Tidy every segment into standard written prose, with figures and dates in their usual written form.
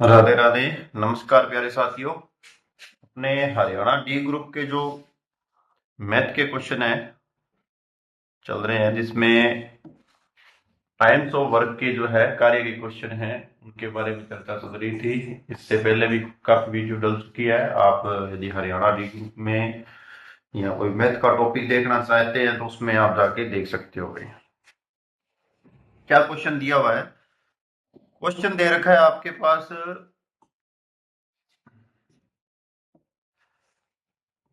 राधे राधे। नमस्कार प्यारे साथियों। अपने हरियाणा डी ग्रुप के जो मैथ के क्वेश्चन है चल रहे हैं, जिसमें टाइम्स ऑफ वर्क के जो है कार्य के क्वेश्चन हैं, उनके बारे में चर्चा चल रही थी। इससे पहले भी काफी वीडियो डल चुकी है। आप यदि हरियाणा डी ग्रुप में या कोई मैथ का टॉपिक देखना चाहते हैं तो उसमें आप जाके देख सकते हो। क्या क्वेश्चन दिया हुआ है? क्वेश्चन दे रखा है आपके पास,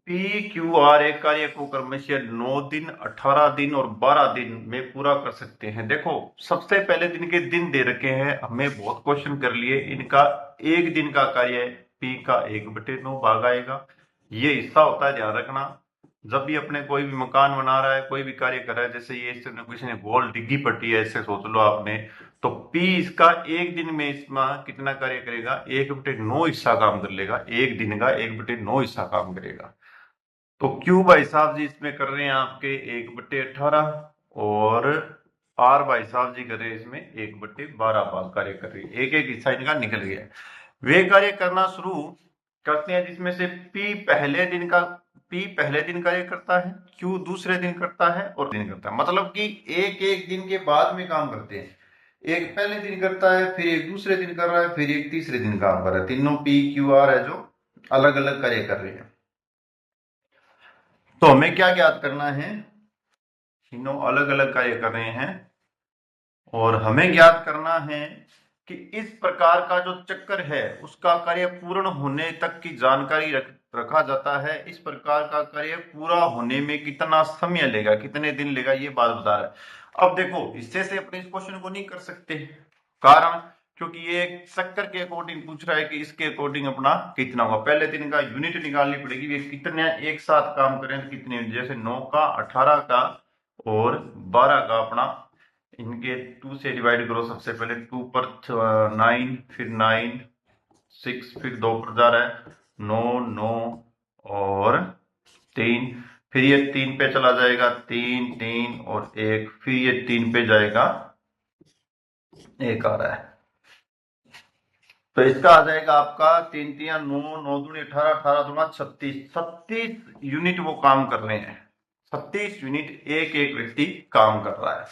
पी क्यू आर एक कार्य को क्रमशः 9 दिन, 18 दिन और 12 दिन में पूरा कर सकते हैं। देखो, सबसे पहले दिन के दिन दे रखे हैं, हमें बहुत क्वेश्चन कर लिए। इनका एक दिन का कार्य पी का 1/9 भाग आएगा। ये हिस्सा होता है, ध्यान रखना। जब भी अपने कोई भी मकान बना रहा है, कोई भी कार्य कर रहा है, जैसे ये किसी ने वॉल डिग्गी पट्टी है, ऐसे सोच लो आपने, तो पी इसका एक दिन में इसमें कितना कार्य करेगा? 1/9 हिस्सा काम कर लेगा। एक दिन का 1/9 हिस्सा काम करेगा। तो क्यू भाई साहब जी इसमें कर रहे हैं आपके 1/18, और आर भाई साहब जी कर रहे हैं इसमें 1/12 भाग कार्य कर रही है। एक एक हिस्सा इनका निकल गया है। वे कार्य करना शुरू करते हैं जिसमें से पी पहले दिन कार्य करता है, क्यू दूसरे दिन करता है और दिन करता है। मतलब कि एक एक दिन के बाद में काम करते हैं। एक पहले दिन करता है, फिर एक दूसरे दिन कर रहा है, फिर एक तीसरे दिन काम कर रहा है। तीनों पी क्यू आर है जो अलग अलग कार्य कर रहे हैं। तो हमें क्या ज्ञात करना है? तीनों अलग अलग कार्य कर रहे हैं, और हमें ज्ञात करना है कि इस प्रकार का जो चक्कर है उसका कार्य पूर्ण होने तक की जानकारी रखा जाता है। इस प्रकार का कार्य पूरा होने में कितना समय लेगा, कितने दिन लेगा, ये बात बता रहा है। अब देखो, इससे से अपने इस क्वेश्चन को नहीं कर सकते। कारण, क्योंकि ये चक्कर के अकॉर्डिंग पूछ रहा है कि इसके अकॉर्डिंग अपना कितना होगा। पहले दिन का यूनिट निकालनी पड़ेगी, ये कितने एक साथ काम करें तो कितने, जैसे 9 का, 18 का और 12 का अपना, इनके 2 से डिवाइड करो। सबसे पहले 2 पर 9, फिर 9, 6, फिर 2 पर जा रहा है 9, 9 और 3, फिर ये 3 पे चला जाएगा, 3, 3 और 1, फिर ये 3 पे जाएगा, 1 आ रहा है। तो इसका आ जाएगा आपका 3 3 9, 9 दूनी 18, 18 दूना 36, 36 यूनिट वो काम कर रहे हैं। 36 यूनिट एक एक व्यक्ति काम कर रहा है।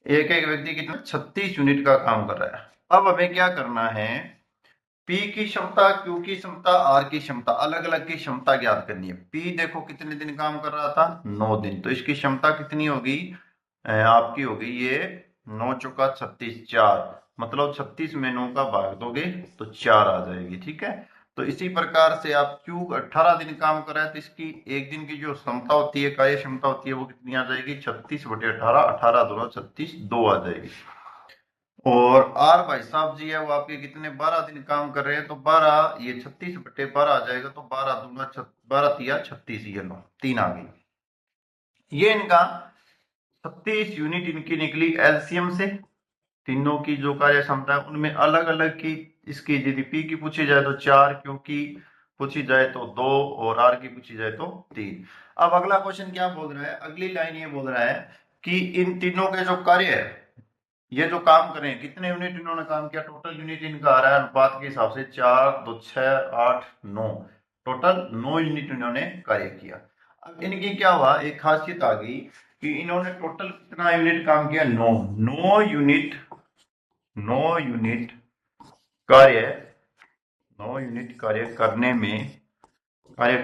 एक एक व्यक्ति कितना? 36 यूनिट का काम कर रहा है। अब हमें क्या करना है? पी की क्षमता, क्यू की क्षमता, आर की क्षमता, अलग अलग की क्षमता ज्ञात करनी है। पी देखो कितने दिन काम कर रहा था? 9 दिन। तो इसकी क्षमता कितनी होगी? आपकी होगी ये 9 चौका 36, 4। मतलब 36 में 9 का भाग दोगे तो 4 आ जाएगी। ठीक है। तो इसी प्रकार से आप क्यू 18 दिन काम कर रहा है तो इसकी एक दिन की जो क्षमता होती है, कार्य क्षमता होती है, वो कितनी आ जाएगी? 36/18, 18 दूना 36, 2 आ जाएगी। और आर भाई साहब जी है वो आपके कितने? 12 दिन काम कर रहे हैं, तो 12, ये 36/12 आ जाएगा। तो 12 दूंगा 12 तिया 36, ये लो 3 आ गई। ये इनका 36 यूनिट इनकी निकली एलसीएम से। तीनों की जो कार्य क्षमता है उनमें अलग अलग की, इसकी यदि पी की पूछी जाए तो 4, क्योंकि पूछी जाए तो 2, और आर की पूछी जाए तो 3। अब अगला क्वेश्चन क्या बोल रहा है? अगली लाइन ये बोल रहा है कि इन तीनों के जो कार्य है, ये जो काम करें, कितने यूनिट इन्होंने काम किया? टोटल यूनिट इनका आ रहा है अनुपात के हिसाब से 4, 2, 6, 8, 9। टोटल 9 यूनिट इन्होंने कार्य किया। अब इनकी क्या हुआ, एक खासियत आ गई कि इन्होंने टोटल कितना यूनिट काम किया? 9। 9 यूनिट, 9 यूनिट कार्य, 9 यूनिट कार्य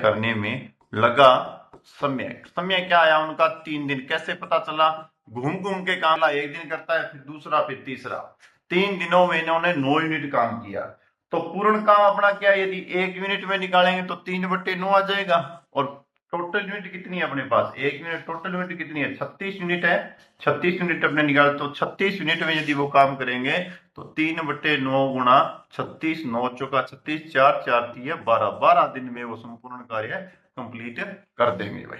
करने में लगा समय। समय क्या आया उनका? 3 दिन। कैसे पता चला? घूम घूम के काम ला, एक दिन करता है, फिर दूसरा, फिर तीसरा। 3 दिनों में इन्होंने 9 यूनिट काम किया। तो पूर्ण काम अपना क्या है? यदि 1 यूनिट में निकालेंगे तो 3/9 आ जाएगा। और टोटल यूनिट कितनी है अपने पास? 1 यूनिट। टोटल यूनिट कितनी है? 36 यूनिट है। 36 यूनिट अपने निकाल, तो 36 यूनिट में यदि वो काम करेंगे तो 3/9 गुणा 36, 9 चौका 36, 4 4 तिया 12, 12 दिन में वो संपूर्ण कार्य कंप्लीट कर देंगे भाई।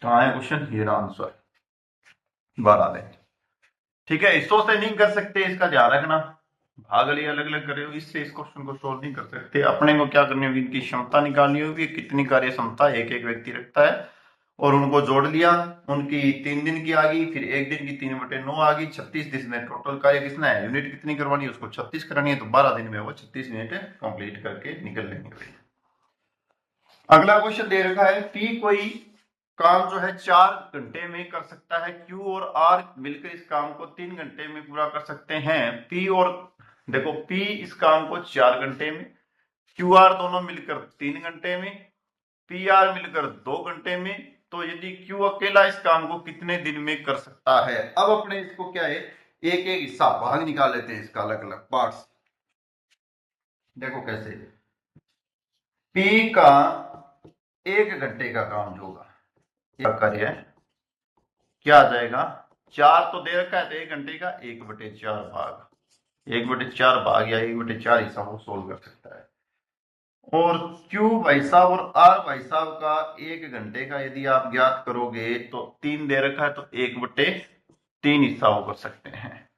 कहाँ है क्वेश्चन? ये आंसर 12 दिन। ठीक है, इसो से नहीं कर सकते, इसका ध्यान रखना। भाग लिए अलग अलग कर रहे हो, इससे इस क्वेश्चन को सोल्व नहीं कर सकते। अपने को क्या करनी होगी? इनकी क्षमता निकालनी होगी, कितनी कार्य क्षमता एक एक व्यक्ति रखता है, और उनको जोड़ लिया, उनकी 3 दिन की आ गई, फिर 1 दिन की 3/9 आ गई, 36 दिन में टोटल कार्य कितना है, यूनिट कितनी करवानी है, उसको 36 करानी है, तो 12 दिन में वो 36 यूनिट कंप्लीट करके निकल लेंगे। अगला क्वेश्चन दे रखा है पी कोई काम जो है 4 घंटे में कर सकता है, क्यू और आर मिलकर इस काम को 3 घंटे में पूरा कर सकते हैं। पी और देखो पी इस काम को 4 घंटे में, क्यू आर दोनों मिलकर 3 घंटे में, पी आर मिलकर 2 घंटे में, तो यदि क्यू अकेला इस काम को कितने दिन में कर सकता है। अब अपने इसको क्या है, एक एक हिस्सा भाग निकाल लेते हैं इसका, अलग अलग पार्ट्स। देखो कैसे, पी का 1 घंटे का काम जो होगा, यह कार्य क्या आ जाएगा, 4 तो दे रखा है, तो 1 घंटे का 1/4 भाग, 1/4 भाग या 1/4 हिस्सा वो सोल्व कर सकता है। और Q भाई साहब और R भाई साहब का 1 घंटे का यदि आप ज्ञात करोगे तो 3 दे रखा है, तो 1/3 हिस्सा वो कर सकते हैं।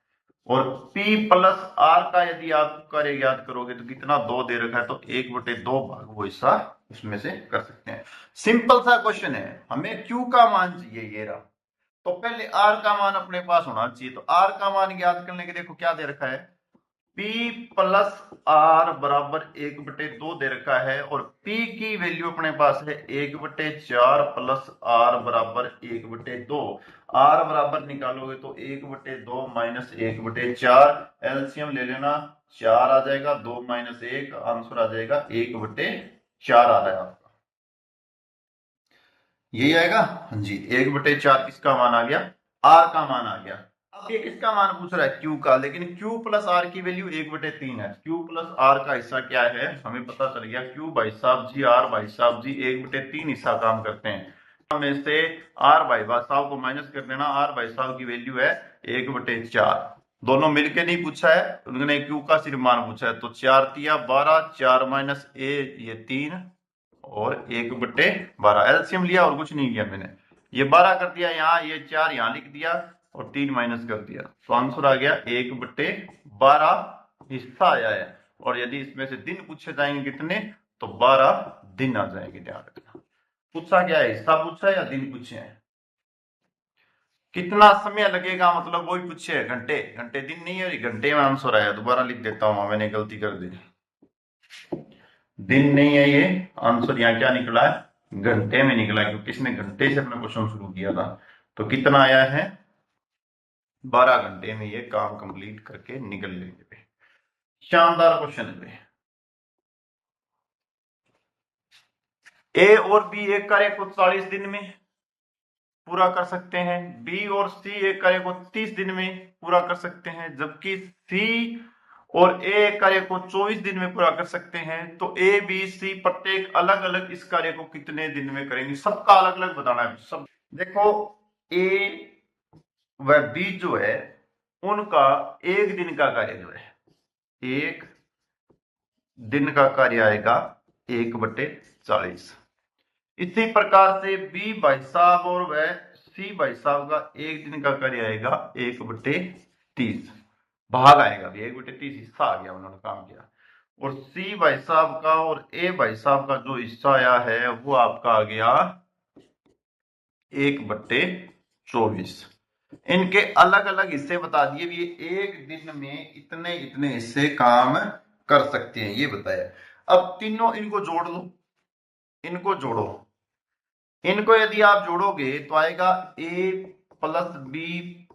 और P प्लस R का यदि आप कार्य ज्ञात करोगे तो कितना, 2 दे रखा है, तो 1/2 भाग वो हिस्सा उसमें से कर सकते हैं। सिंपल सा क्वेश्चन है, हमें Q का मान चाहिए, ये रहा, तो पहले R का मान अपने पास होना चाहिए। तो R का मान ज्ञात करने के देखो क्या दे रखा है, P प्लस R बराबर 1/2 दे रखा है, और P की वैल्यू अपने पास है 1/4 प्लस R बराबर 1/2। R बराबर निकालोगे तो 1/2 माइनस 1/4, एलसीएम ले लेना, 4 आ जाएगा, 2 माइनस 1, आंसर आ जाएगा 1/4 आ रहा है आपका, यही आएगा। हाँ जी, 1/4 किसका मान आ गया, R का मान आ गया। अब ये किसका मान पूछ रहा है, Q का, लेकिन Q प्लस R की वैल्यू 1/3 है, Q प्लस R का हिस्सा क्या है, हमें पता चल गया, Q भाई साहब जी, R भाई साहब जी 1/3 हिस्सा काम करते हैं। में से R भाई साहब को माइनस कर देना, R भाई साहब की वैल्यू है 1/4, दोनों मिलके नहीं पूछा है, उन्होंने Q का सिर्फ मान पूछा है। तो 4 तिया 12, 4 माइनस ए ये 3, और 1/12 एलसीएम लिया और कुछ नहीं किया मैंने, ये 12 कर दिया यहाँ, ये 4 यहाँ लिख दिया और 3 माइनस कर दिया, तो आंसर आ गया 1/12 हिस्सा आया है। और यदि इसमें से दिन पूछे जाएंगे कितने, तो 12 दिन आ जाएंगे, ध्यान रखना। पूछा क्या है, हिस्सा पूछा है या दिन पूछे हैं, कितना समय लगेगा, मतलब वही पूछे है, घंटे, घंटे दिन नहीं है, घंटे में आंसर आया, दोबारा लिख देता हूं, मैंने गलती कर दी, दिन नहीं है ये, आंसर यहाँ क्या निकला है, घंटे में निकला, क्योंकि इसने घंटे से अपना क्वेश्चन शुरू किया था। तो कितना आया है, 12 घंटे में ये काम कंप्लीट करके निकल लेंगे। शानदार क्वेश्चन है। ए और बी एक कार्य को 40 दिन में पूरा कर सकते हैं, बी और सी एक कार्य को 30 दिन में पूरा कर सकते हैं, जबकि सी और ए कार्य को 24 दिन में पूरा कर सकते हैं। तो ए बी सी प्रत्येक अलग अलग इस कार्य को कितने दिन में करेंगे, सबका अलग अलग बताना है सब। देखो ए व बी जो है उनका 1 दिन का कार्य जो है, 1 दिन का कार्य आएगा 1/40। इसी प्रकार से बी भाई साहब और वह सी भाई साहब का 1 दिन का कार्य आएगा 1/30 भाग आएगा, 1/30 हिस्सा आ गया, उन्होंने काम किया। और सी भाई साहब का और ए भाई साहब का जो हिस्सा आया है वो आपका आ गया 1/24। इनके अलग अलग हिस्से बता दिए, भी 1 दिन में इतने इतने हिस्से काम कर सकते हैं, ये बताया। अब तीनों इनको जोड़ लो, इनको जोड़ो, इनको यदि आप जोड़ोगे तो आएगा ए प्लस बी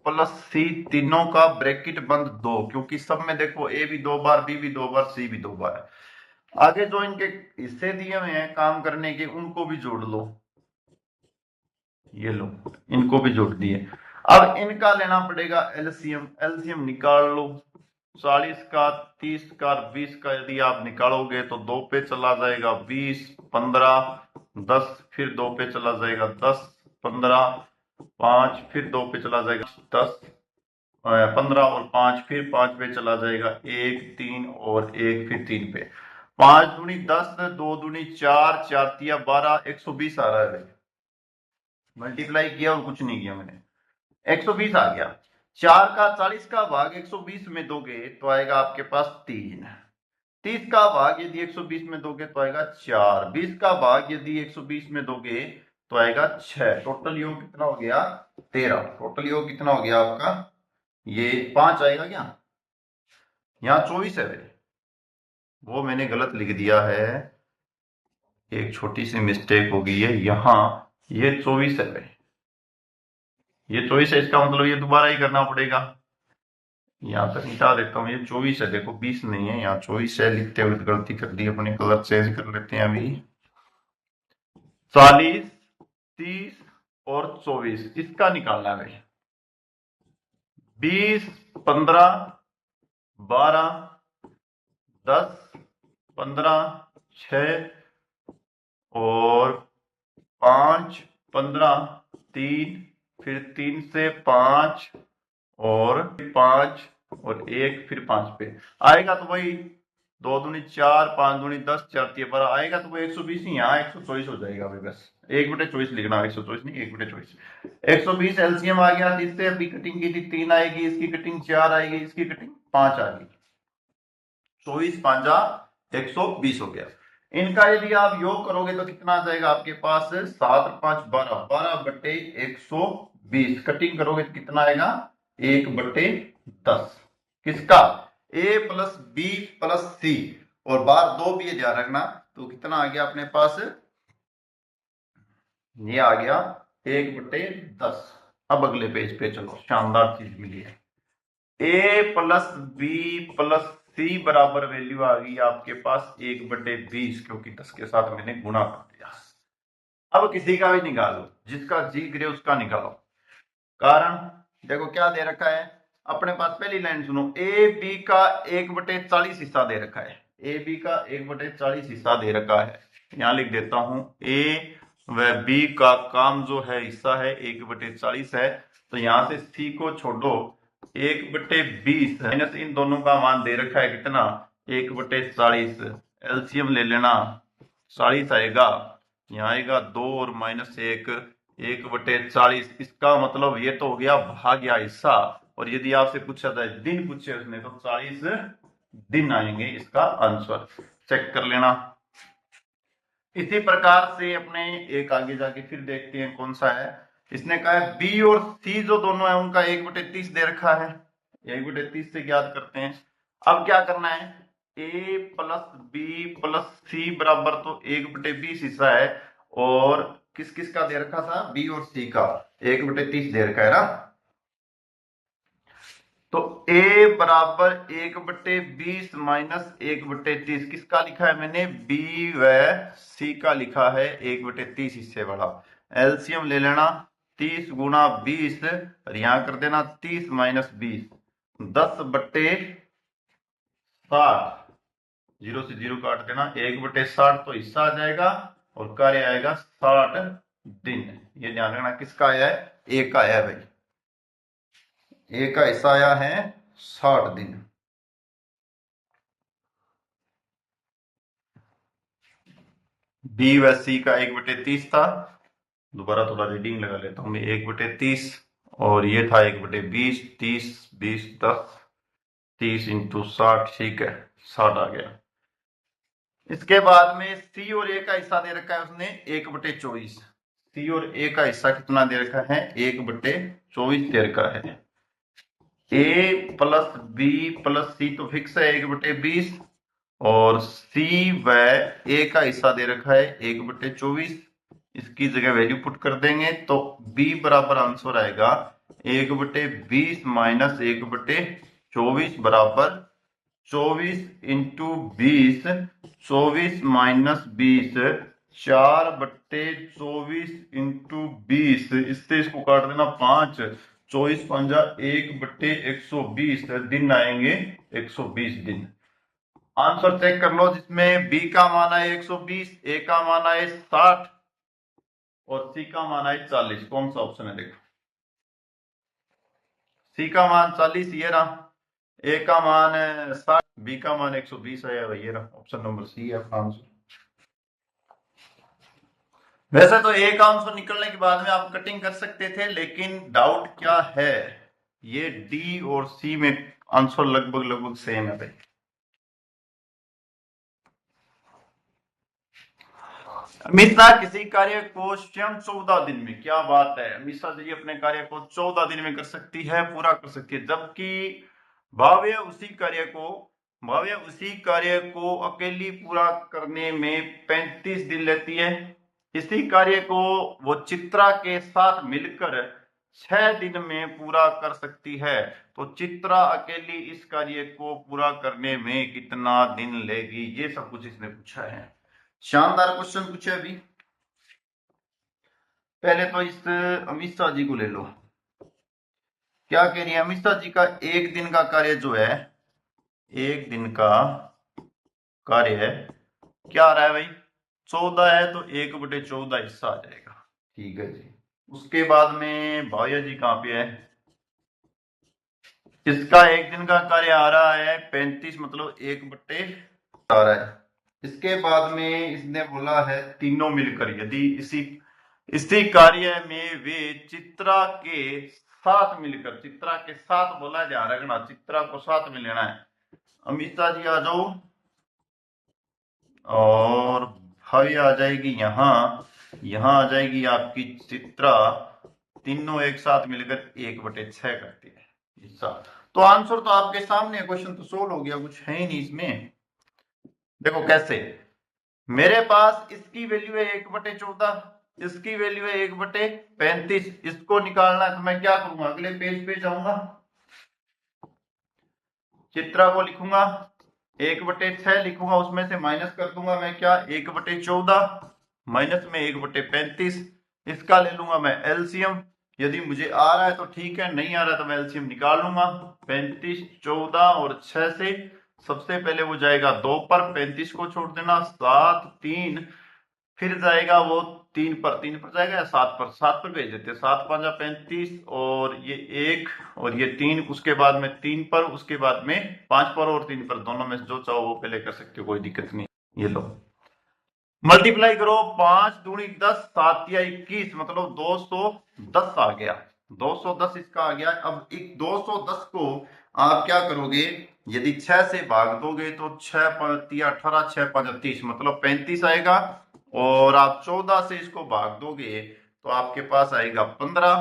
प्लस सी, तीनों का ब्रैकेट बंद 2, क्योंकि सब में देखो ए भी 2 बार, बी भी 2 बार, सी भी 2 बार। आगे जो इनके हिस्से दिए हुए हैं काम करने के, उनको भी जोड़ लो, ये लो, इनको भी जोड़ दिए। अब इनका लेना पड़ेगा एलसीएम, एलसीएम निकाल लो, 40 का, 30 का, 20 का यदि आप निकालोगे तो 2 पे चला जाएगा 20, 15, 10, फिर 2 पे चला जाएगा 10, 15, 5, फिर 2 पे चला जाएगा 10, 15 और 5, फिर 5 पे चला जाएगा 1, 3 और 1, फिर 3 पे, 5 दूनी 10, 2 दूनी 4, 4 तिया 12, 120 आ रहा है, मल्टीप्लाई किया और कुछ नहीं किया मैंने, 120 आ गया। 4 का 40 का भाग 120 में दोगे तो आएगा आपके पास 3, 30 का भाग यदि 120 में दोगे तो आएगा 4, 20 का भाग यदि 120 में दोगे तो आएगा 6। टोटल योग कितना हो गया? 13। टोटल योग कितना हो गया आपका? ये 5 आएगा क्या? यहाँ 24 है भाई, वो मैंने गलत लिख दिया है, एक छोटी सी मिस्टेक हो गई है यहाँ। ये 24 है भाई, ये 24 है, इसका मतलब ये दोबारा ही करना पड़ेगा। यहाँ तक मिटा देता हूँ, ये 24 है, देखो 20 नहीं है, यहाँ 24 है, लिखते हुए गलती कर दी अपने, कलर चेंज कर लेते हैं अभी। 40, 30 और 24 इसका निकालना है भाई। 20, 15, 12, 10, 15, 6 और 5, 15, 3, फिर 3 से 5 और 5 और 1 फिर 5 पे आएगा तो वही 2 दूनी 4, 5 दूनी 10, 4 3 12 आएगा तो वो 120 ही, यहाँ 124 हो जाएगा भाई, बस 1/24 लिखना, 124 नहीं 1/24। 120 एलसीएम आ गया, इससे अभी कटिंग की थी 3 आएगी, इसकी कटिंग 4 आएगी, इसकी कटिंग 5 आएगी, 24 5 120 हो गया। इनका यदि आप योग करोगे तो कितना आ जाएगा आपके पास? 7 5 12, 12/120। कटिंग करोगे तो कितना आएगा? 1/10। किसका? ए प्लस बी प्लस सी, और बार 2 भी है ध्यान रखना, तो कितना आ गया अपने पास? ये आ गया 1/10। अब अगले पेज पे चलो, शानदार चीज मिली है। ए प्लस बी प्लस सी बराबर वैल्यू आ गई आपके पास 1/20, क्योंकि 10 के साथ मैंने गुणा कर दिया। अब किसी का भी निकालो, जिसका जी करे उसका निकालो। कारण देखो क्या दे रखा है अपने पास, पहली लाइन सुनो, ए बी का 1/40 हिस्सा दे रखा है, ए बी का 1/40 हिस्सा दे रखा है। यहां लिख देता हूं, ए व बी का काम जो है हिस्सा है 1/40 है, तो यहां से सी को छोड़ो, 1/20 माइनस इन दोनों का मान दे रखा है कितना? 1/40। एलसीएम ले लेना, 40 आएगा, यहाँ आएगा 2 और -1, 1/40। इसका मतलब ये तो हो गया भाग या हिस्सा, और यदि आपसे पूछा जाए दिन पूछे उसने तो 40 दिन आएंगे इसका आंसर। चेक कर लेना। इसी प्रकार से अपने एक आगे जाके फिर देखते हैं कौन सा है। इसने कहा है बी और सी जो दोनों है उनका 1/30 दे रखा है, 1/30 से ज्ञात करते हैं। अब क्या करना है, ए प्लस बी प्लस सी बराबर तो 1/20 हिस्सा है, और किस किस का दे रखा था? बी और सी का 1/30 दे रखा है ना, तो a बराबर 1/20 माइनस 1/30 किसका लिखा है मैंने? b व c का लिखा है 1/30 हिस्से वाला। एलसीएम ले लेना, 30 गुणा 20, और यहां कर देना 30 माइनस 20, 10/60, 0 से 0 काट देना, 1/60 तो हिस्सा आ जाएगा और कार्य आएगा 60 दिन। ये ध्यान रखना किसका आया है? ए का आया है भाई, ए का हिस्सा आया है 60 दिन। बी व सी का 1/30 था, दोबारा थोड़ा रीडिंग लगा लेता हूं मैं, 1/30, और ये था 1/20, 30 20 10, 30 × 60, ठीक है 60 आ गया। इसके बाद में सी और ए का हिस्सा दे रखा है उसने 1/24। सी और ए का हिस्सा कितना दे रखा है? 1/24 दे रखा है। ए प्लस बी प्लस सी तो फिक्स है 1/20, और सी व ए का हिस्सा दे रखा है 1/24। इसकी जगह वैल्यू पुट कर देंगे तो b बराबर आंसर आएगा 1/20 माइनस 1/24 बराबर 24 × 20, 24 माइनस 20, 4/24 × 20, इससे इसको काट देना 5, 24 पंजा 1/120 दिन आएंगे 120 दिन। आंसर चेक कर लो, जिसमें बी का मान है 120, ए का मान है 60 और सी का मान है 40। कौन सा ऑप्शन है? देखो, सी का मान 40 ये रहा, ए का मान 60, बी का मान 120 है ये रहा, ऑप्शन नंबर सी है अपना आंसर। वैसे तो एक आंसर निकलने के बाद में आप कटिंग कर सकते थे, लेकिन डाउट क्या है, ये डी और सी में आंसर लगभग लगभग सेम है भाई। हमेशा किसी कार्य को स्वयं 14 दिन में, क्या बात है, हमेशा जी अपने कार्य को 14 दिन में कर सकती है, पूरा कर सकती है, जबकि भाव्य उसी कार्य को अकेली पूरा करने में 35 दिन लेती है। इसी कार्य को वो चित्रा के साथ मिलकर 6 दिन में पूरा कर सकती है। तो चित्रा अकेली इस कार्य को पूरा करने में कितना दिन लेगी, ये सब कुछ इसने पूछा है। शानदार क्वेश्चन पूछे। अभी पहले तो इस अमित शाह जी को ले लो, क्या कह रही है अमित शाह जी का एक दिन का कार्य जो है, एक दिन का कार्य है, क्या आ रहा है भाई, 14 है, तो 1/14 हिस्सा आ जाएगा। ठीक है जी। उसके बाद में भाया जी कहाँ पे है, इसका एक दिन का कार्य आ रहा है 35, मतलब 1/, आ रहा है। इसके बाद में इसने बोला है तीनों मिलकर यदि इसी इसी कार्य में वे चित्रा के साथ मिलकर, चित्रा के साथ बोला, ध्यान रखना चित्रा को साथ में लेना है। अमिता जी आ जाओ, और भाई आ जाएगी यहाँ आ जाएगी आपकी चित्रा, तीनों एक साथ मिलकर 1/6 करती है हिस्सा। तो आंसर तो आपके सामने, क्वेश्चन तो सोल्व हो गया, कुछ है ही नहीं इसमें। देखो कैसे, मेरे पास इसकी वैल्यू है 1/14, इसकी वैल्यू है 1/35, इसको निकालना है तो मैं क्या करूंगा, अगले पेज पे जाऊंगा, चित्रा को लिखूंगा, 1/6 लिखूंगा, उसमें से माइनस कर दूंगा मैं क्या, 1/14 माइनस में 1/35, इसका ले लूंगा मैं एलसीएम। यदि मुझे आ रहा है तो ठीक है, नहीं आ रहा है तो मैं एलसीएम निकाल लूंगा। 35, 14 और 6 से सबसे पहले वो जाएगा 2 पर, 35 को छोड़ देना, 7, 3, फिर जाएगा वो 3 पर जाएगा, या 7 पर भेज देते हैं, 7×5 35, और ये 1 और ये 3, उसके बाद में 3 पर, उसके बाद में 5 पर और 3 पर, दोनों में से जो चाहो वो पहले कर सकते हो, कोई दिक्कत नहीं। ये लो मल्टीप्लाई करो, 5 दूनी 10, 7 या 21, मतलब 210 आ गया, 210 इसका आ गया। अब एक 210 को आप क्या करोगे, यदि 6 से भाग दोगे तो 6 5 18, 6 5 30, मतलब 35 आएगा, और आप 14 से इसको भाग दोगे तो आपके पास आएगा 15,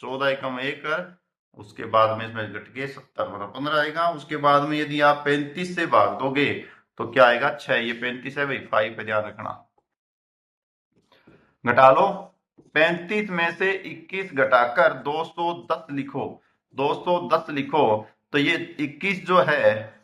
14 एकम 1, उसके बाद में इसमें घट के 70, मतलब 15 आएगा। उसके बाद में यदि आप 35 से भाग दोगे तो क्या आएगा, 6, ये 35 है भाई, 5 पे ध्यान रखना, घटा लो, 35 में से 21 घटाकर 210 लिखो, 210 लिखो, तो ये 21 जो है,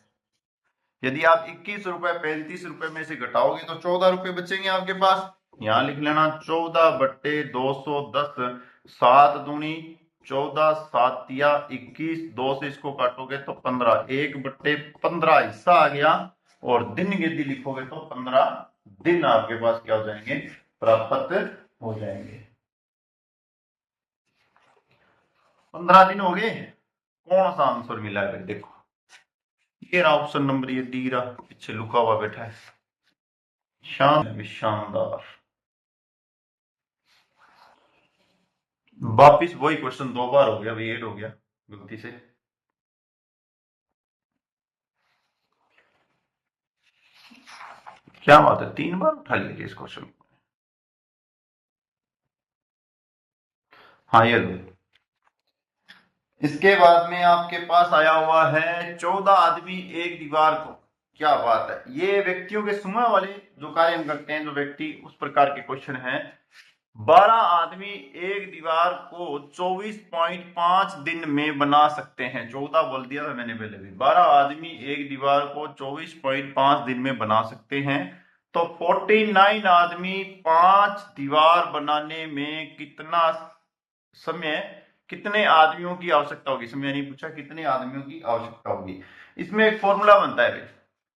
यदि आप 21 रुपए 35 रुपए में से घटाओगे तो 14 रुपए बचेंगे आपके पास, यहां लिख लेना 14/210, 7 दूनी 14, 7 या 21, 2 से इसको काटोगे तो 15, 1/15 हिस्सा आ गया, और दिन गिनती लिखोगे तो 15 दिन आपके पास क्या हो जाएंगे, प्राप्त हो जाएंगे। 15 दिन हो गए, कौन सा आंसर मिला है भाई, देखो ये रहा ऑप्शन नंबर, ये डी रहा, पीछे लुका हुआ बैठा है, शानदार। वापिस वही क्वेश्चन 2 बार हो गया भाई, ऐड हो गया गलती से। क्या बात है, 3 बार उठा लिया इस क्वेश्चन को। हाँ ये लो, इसके बाद में आपके पास आया हुआ है 14 आदमी एक दीवार को, क्या बात है, ये व्यक्तियों के समूह वाले जो कार्य हम करते हैं, जो व्यक्ति, उस प्रकार के क्वेश्चन है। 12 आदमी एक दीवार को 24.5 दिन में बना सकते हैं, 14 बोल दिया था मैंने पहले भी, 12 आदमी एक दीवार को 24.5 दिन में बना सकते हैं, तो 49 आदमी 5 दीवार बनाने में कितना समय, कितने आदमियों की आवश्यकता होगी, समय नहीं पूछा, कितने आदमियों की आवश्यकता होगी। इसमें एक फॉर्मूला बनता है,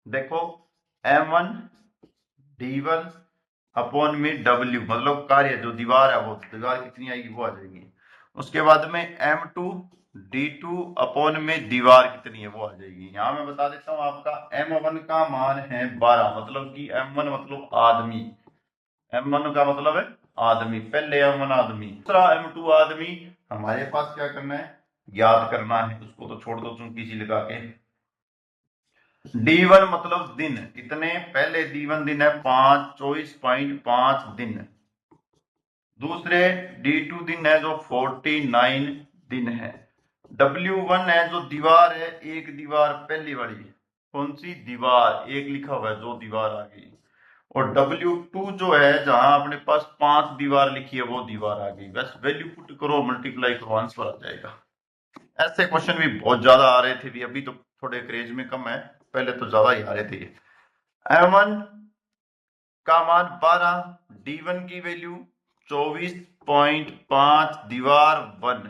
देखो M1 D1 अपॉन में W, मतलब कार्य जो दीवार है, वो दीवार कितनी आएगी वो आ जाएगी। उसके बाद में M2 D2 अपॉन में दीवार कितनी है वो आ जाएगी। यहां मैं बता देता हूं, आपका M1 का मान है 12, मतलब कि M1 मतलब आदमी, M1 का मतलब है आदमी, पहले M1 आदमी, दूसरा M2 आदमी। हमारे पास क्या करना है, ज्ञात करना है, उसको तो छोड़ दो चूंकि किसी लगा के। D1 मतलब दिन, इतने पहले D1 दिन है 24.5 दिन। दूसरे D2 दिन है जो 49 दिन है। W1 है जो दीवार है, एक दीवार पहली वाली, कौन सी दीवार, एक लिखा हुआ है जो दीवार आ गई। और W2 जो है जहां अपने पास 5 दीवार लिखी है वो दीवार आ गई। बस वैल्यू पुट करो, मल्टीप्लाई करो, आंसर आ जाएगा। ऐसे क्वेश्चन भी बहुत ज्यादा आ रहे थे भी, अभी तो थोड़े क्रेज में कम है, पहले तो ज्यादा ही आ रहे थे। M1 का मान 12, D1 की वैल्यू 24.5, दीवार 1,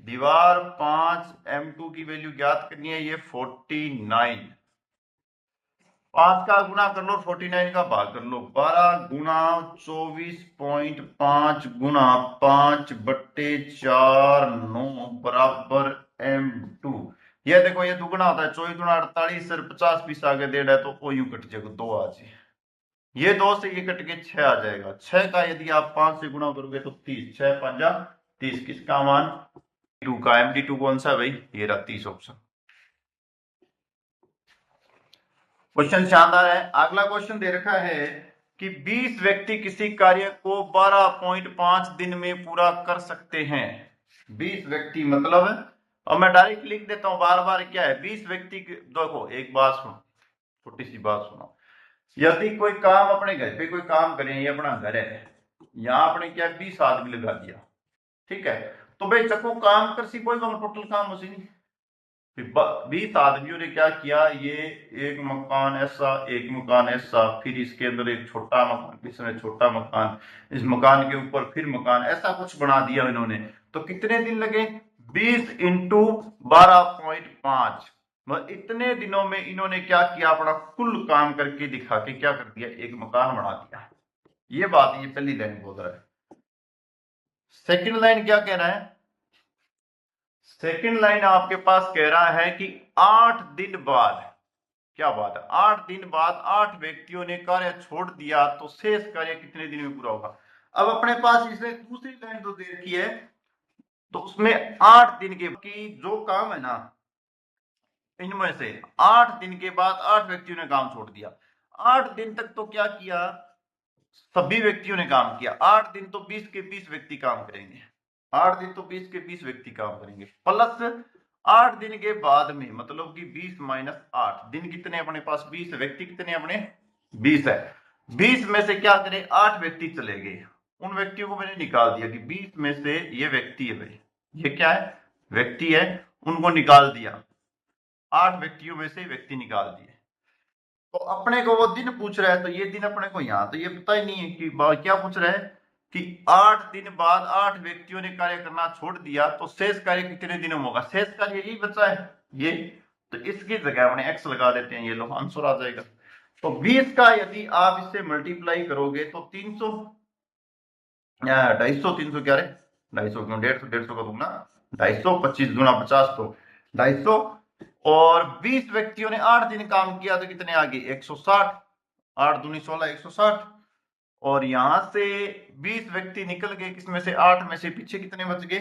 दीवार 5, M2 की वैल्यू ज्ञात करनी है, ये 49। 5 का गुना कर लो, 49 का भाग कर लो, 12 गुना 24.5 गुना 5/4 9 बराबर M2। ये देखो ये दुगुना होता है, 24 गुना 48, सर 50 पीस आगे दे रहा है तो वो यूं कट जाएगा, 2 आ जाए, ये 2 से ये कट के 6 आ जाएगा। 6 का यदि आप 5 से गुना करोगे तो 30, 6 पंजा 30, किसका मान, टू का। MD2 कौन सा है भाई, ये रहा 30 ऑप्शन। क्वेश्चन शानदार है। अगला क्वेश्चन दे रखा है कि 20 व्यक्ति किसी कार्य को 12.5 दिन में पूरा कर सकते हैं। 20 व्यक्ति मतलब, और मैं डायरेक्ट लिख देता हूं, बार बार क्या है, 20 व्यक्ति देखो एक बात सुनो, छोटी सी बात सुनो। यदि कोई काम अपने घर पे कोई काम करें, ये अपना घर है, यहां आपने क्या 20 आदमी लगा दिया, ठीक है, तो भाई चको काम कर सी कोई टोटल काम हो सी नहीं। 20 आदमियों ने क्या किया, ये एक मकान ऐसा, एक मकान ऐसा, फिर इसके अंदर एक छोटा मकान, इसमें छोटा मकान, इस मकान के ऊपर फिर मकान, ऐसा कुछ बना दिया इन्होंने। तो कितने दिन लगे, 20 इंटू 12.5, मतलब इतने दिनों में इन्होंने क्या किया, अपना कुल काम करके दिखा के क्या कर दिया, एक मकान बना दिया। ये बात ये पहली लाइन बोल रहा है। सेकंड लाइन क्या कह रहा है, सेकंड लाइन आपके पास कह रहा है कि 8 दिन बाद, क्या बात है, 8 दिन बाद 8 व्यक्तियों ने कार्य छोड़ दिया तो शेष कार्य कितने दिन में पूरा होगा। अब अपने पास इसने दूसरी लाइन तो दे रखी है, तो उसमें 8 दिन के की जो काम है ना, इनमें से 8 दिन के बाद 8 व्यक्तियों ने काम छोड़ दिया। 8 दिन तक तो क्या किया, सभी व्यक्तियों ने काम किया। 8 दिन तो 20 के 20 व्यक्ति काम करेंगे, 8 दिन तो 20 के 20 व्यक्ति काम करेंगे, प्लस 8 दिन के बाद में, मतलब कि 20 माइनस 8 दिन कितने अपने पास, 20, व्यक्ति कितने अपने 20 है। 20 में से क्या करें, 8 व्यक्ति चले गए, उन व्यक्तियों को मैंने निकाल दिया कि 20 में से ये व्यक्ति है भाई, ये क्या है, व्यक्ति है, उनको निकाल दिया, 8 व्यक्तियों में से व्यक्ति निकाल दिए। तो अपने को वो दिन पूछ रहा है, तो ये दिन अपने को यहां तो ये पता ही नहीं है कि क्या पूछ रहा है कि 8 दिन बाद 8 व्यक्तियों ने कार्य करना छोड़ दिया तो शेष कार्य कितने दिनों में होगा, शेष कार्य यही बचा है ये, तो इसकी जगह अपने एक्स लगा देते हैं, ये लो आंसर आ जाएगा। तो 20 का यदि आप इससे मल्टीप्लाई करोगे तो 300, 250, 300 क्या रे, 250 क्यों, 150, 150 का दूंगा, 250, 25 गुना 50 तो 250, और 20 व्यक्तियों ने 8 दिन काम किया तो कितने आ गए, 160, 8 दूनी 16, 160, और यहां से 20 व्यक्ति निकल गए, किसमें से, 8 में से, पीछे कितने बच गए,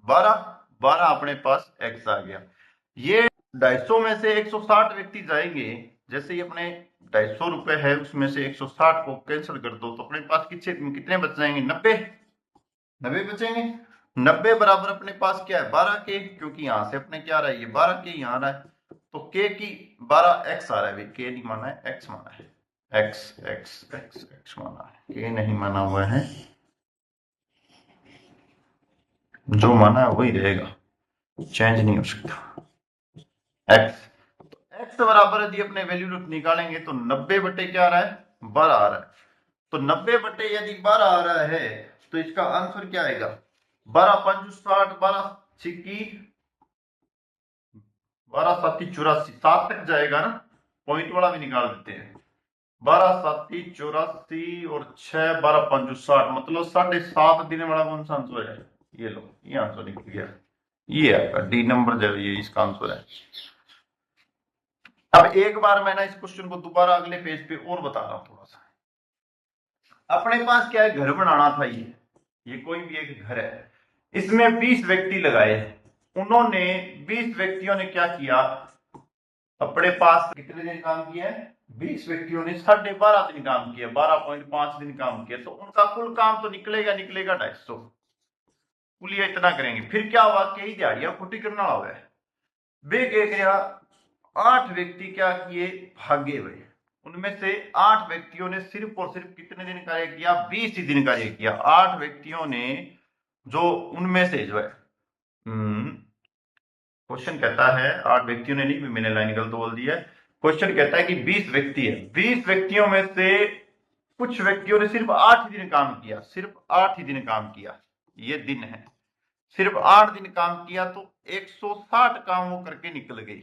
12, 12 अपने पास एक्स आ गया। ये 250 में से 160 व्यक्ति जाएंगे, जैसे ही अपने 250 रुपए है उसमें से 160 को कैंसिल कर दो तो अपने पास कितने बच जाएंगे, 90, 90 बचेंगे। 90 बराबर अपने पास क्या है, 12 के, क्योंकि यहां से अपने क्या आ रहा है, ये 12 के यहां आ रहा है, तो के की 12 एक्स आ रहा है, के नहीं माना है, एक्स माना है, एक्स एक्स एक्स एक्स माना है, के नहीं माना हुआ है, जो माना है वही रहेगा, चेंज नहीं हो सकता, एक्स। तो एक्स बराबर यदि अपने वैल्यू निकालेंगे तो 90 बटे क्या आ रहा है, 12 आ रहा है, तो 90 बटे यदि 12 आ रहा है तो इसका आंसर क्या आएगा, 12 पंच 60, 12 छिक्की, 12 साती 84, 7 तक जाएगा ना, पॉइंट वाला भी निकाल देते हैं, 12 साती 84 और 6 12 पंच 60, मतलब 7.5 दिन वाला कौन सा आंसर है, ये लो ये आंसर निकल गया, ये आपका डी नंबर जो ये इसका आंसर है। अब एक बार मैं ना इस क्वेश्चन को दोबारा अगले पेज पे और बता रहा हूं थोड़ा सा। अपने पास क्या है, घर बनाना था, ये कोई भी एक घर है, इसमें 20 व्यक्ति लगाए, उन्होंने 20 व्यक्तियों ने क्या किया, अपने पास कितने दिन काम किया है? 20 व्यक्तियों ने 12.5 दिन काम किया, 12.5 दिन काम किया, तो उनका कुल काम तो निकलेगा 250। कुल ये इतना करेंगे। फिर क्या हुआ, कई दिहाड़ियां खुटी करना हुआ है। वे क्या 8 व्यक्ति क्या किए, भागे हुए। उनमें से 8 व्यक्तियों ने सिर्फ और सिर्फ कितने दिन कार्य किया? 20 ही दिन कार्य किया। 8 व्यक्तियों ने, जो उनमें से जो है क्वेश्चन कहता है 8 व्यक्तियों ने नहीं, मैंने लाइन गलत बोल दी है। क्वेश्चन कहता है कि 20 व्यक्ति है, 20 व्यक्तियों में से कुछ व्यक्तियों ने सिर्फ 8 ही दिन काम किया, सिर्फ 8 ही दिन काम किया, ये दिन है, सिर्फ 8 दिन काम किया, तो 160 काम वो करके निकल गए।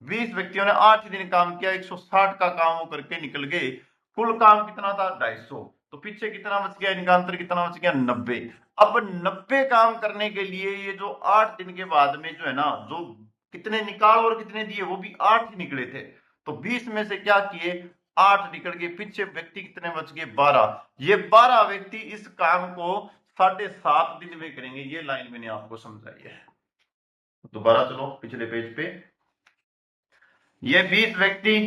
20 व्यक्तियों ने 8 दिन काम किया, 160 का काम वो करके निकल गए। कुल काम कितना था? 250। तो पीछे कितना बच गया? इनका अंतर कितना बच गया? 90। अब 90 काम करने के लिए ये जो 8 दिन के बाद में जो है ना, जो कितने निकाल और कितने दिए, वो भी 8 ही निकले थे। तो 20 में से क्या किए? 8 निकल गए। पीछे व्यक्ति कितने बच गए? 12। ये 12 व्यक्ति इस काम को 7.5 दिन में करेंगे। ये लाइन मैंने आपको समझाई है। दोबारा चलो पिछले पेज पे। ये 20 व्यक्ति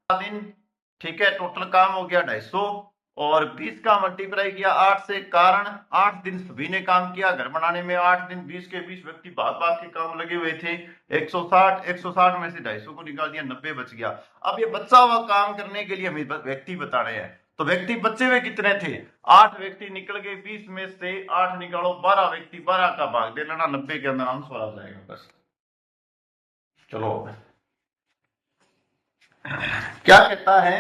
दिन, ठीक है, टोटल काम हो गया 250, और 20 का मल्टीप्लाई किया 8 से, कारण 8 दिन सभी ने काम किया। घर बनाने में 8 दिन, 20 के 20 व्यक्ति भाग भाग के काम लगे हुए थे। 160 में से 250 को निकाल दिया, 90 बच गया। अब ये बचा हुआ काम करने के लिए हमें व्यक्ति बता रहे हैं, तो व्यक्ति बचे हुए कितने थे? 8 व्यक्ति निकल गए, 20 में से 8 निकालो, 12 व्यक्ति, 12 का भाग दे लेना, 90 के अंदर आंसर आ जाएगा। बस चलो, क्या कहता है?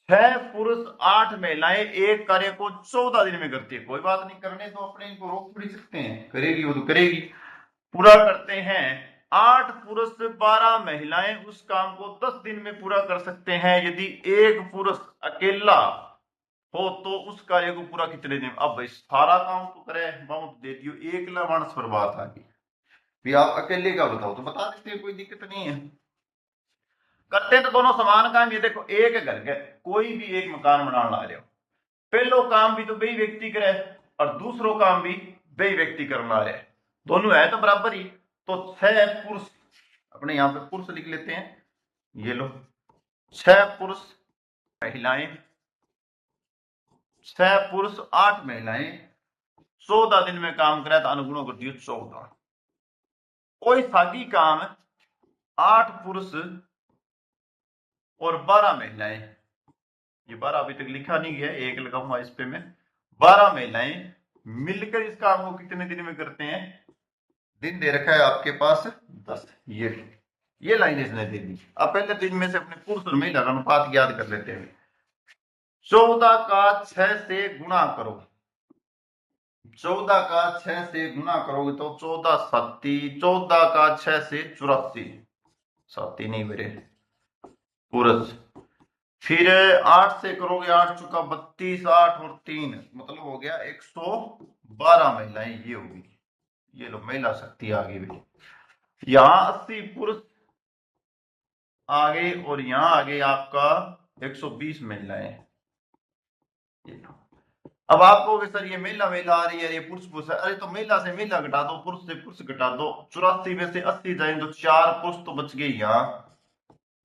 6 पुरुष 8 महिलाएं एक कार्य को 14 दिन में करती है। कोई बात नहीं, करने तो अपने, इनको रोक थोड़ी सकते हैं, करेगी वो तो करेगी। पूरा करते हैं 8 पुरुष 12 महिलाएं उस काम को 10 दिन में पूरा कर सकते हैं। यदि एक पुरुष अकेला हो तो उस कार्य को पूरा कितने दिन? अब भाई सारा काम तो करे, बहुत दे दियो, एक लवंश पर बात आ गई। भी आप अकेले का बताओ तो बता देते हैं, कोई दिक्कत नहीं है। करते तो दोनों समान काम। ये देखो, एक घर के कोई भी एक मकान बनाने ला रहे हो, पहलो काम भी तो वही व्यक्ति करे और दूसरो काम भी वही व्यक्ति करना है, दोनों है तो बराबर ही। तो 6 पुरुष, अपने यहां पे पुरुष लिख लेते हैं, ये लो, 6 पुरुष महिलाएं, 6 पुरुष 8 महिलाएं 14 दिन में काम करे तो अनुगुणों कर दियो 14। कोई सागी काम 8 पुरुष और 12 महिलाएं, ये 12 अभी तक लिखा नहीं गया, एक लगाऊंगा इस पे मैं, 12 महिलाएं मिलकर इस काम को कितने दिन में करते हैं? दिन दे रखा है आपके पास 10। ये लाइन इसने दे दी। अब पहले दिन में से अपने पुरुष और महिला का अनुपात याद कर लेते हैं। 14 का 6 से गुणा करो, 14 का 6 से गुणा करोगे तो 14 सत्ती, 14 का 6 से 84, सत्ती नहीं मेरे पुरुष। फिर 8 से करोगे, 8 चुका 32, 8 और 3 मतलब हो गया 112 महिलाएं ये होगी। ये लो महिला शक्ति आ गई भाई। यहां 80 पुरुष आ गए और यहां आ गए आपका 120 महिलाएं। अब आपको सर ये महिला महिला आ रही है, ये पुरुष पुरुष है, अरे तो महिला से महिला घटा दो, पुरुष से पुरुष घटा दो, 84 में से 80 जाए तो 4 पुरुष तो बच गए यहाँ,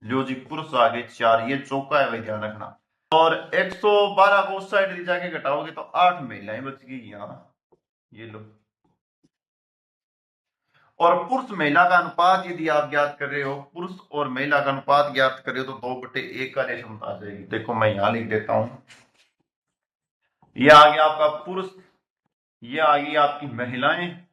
लो जी पुरुष आ गए 4, ये चौका है भाई, ध्यान रखना। और 112 को उस साइड ले जाके घटाओगे तो 8 महिलाएं बच गई यहाँ, ये लो। और पुरुष महिला का अनुपात यदि आप ज्ञात कर रहे हो, पुरुष और महिला का अनुपात ज्ञात कर रहे हो तो 2/1 का क्षमता आ जाएगी। देखो मैं यहां लिख देता हूं, ये आ गया आपका पुरुष, ये आ गई आपकी महिलाएं,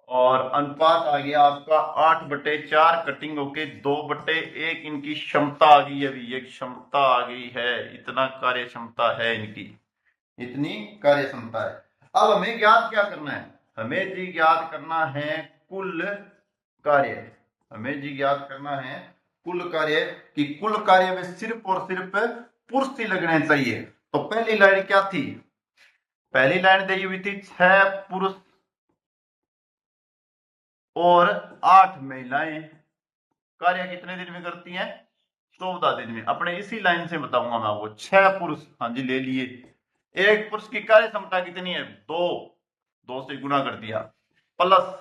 और अनुपात आ गया आपका 8/4 कटिंग होके 2/1 इनकी क्षमता आ गई। अभी ये क्षमता आ गई है, इतना कार्य क्षमता है इनकी, इतनी कार्य क्षमता है। अब हमें ज्ञात क्या करना है? हमें जी ज्ञात करना है कुल कार्य, हमें जी ज्ञात करना है कुल कार्य, कि कुल कार्य में सिर्फ और सिर्फ पुरुष ही लगने चाहिए। तो पहली लाइन क्या थी? पहली लाइन दी हुई थी 6 पुरुष और 8 महिलाएं कार्य कितने दिन में करती हैं? 14 दिन में। अपने इसी लाइन से बताऊंगा मैं आपको। 6 पुरुष, हाँ जी ले लिए, एक पुरुष की कार्य क्षमता कितनी है? 2, 2 से गुणा कर दिया, प्लस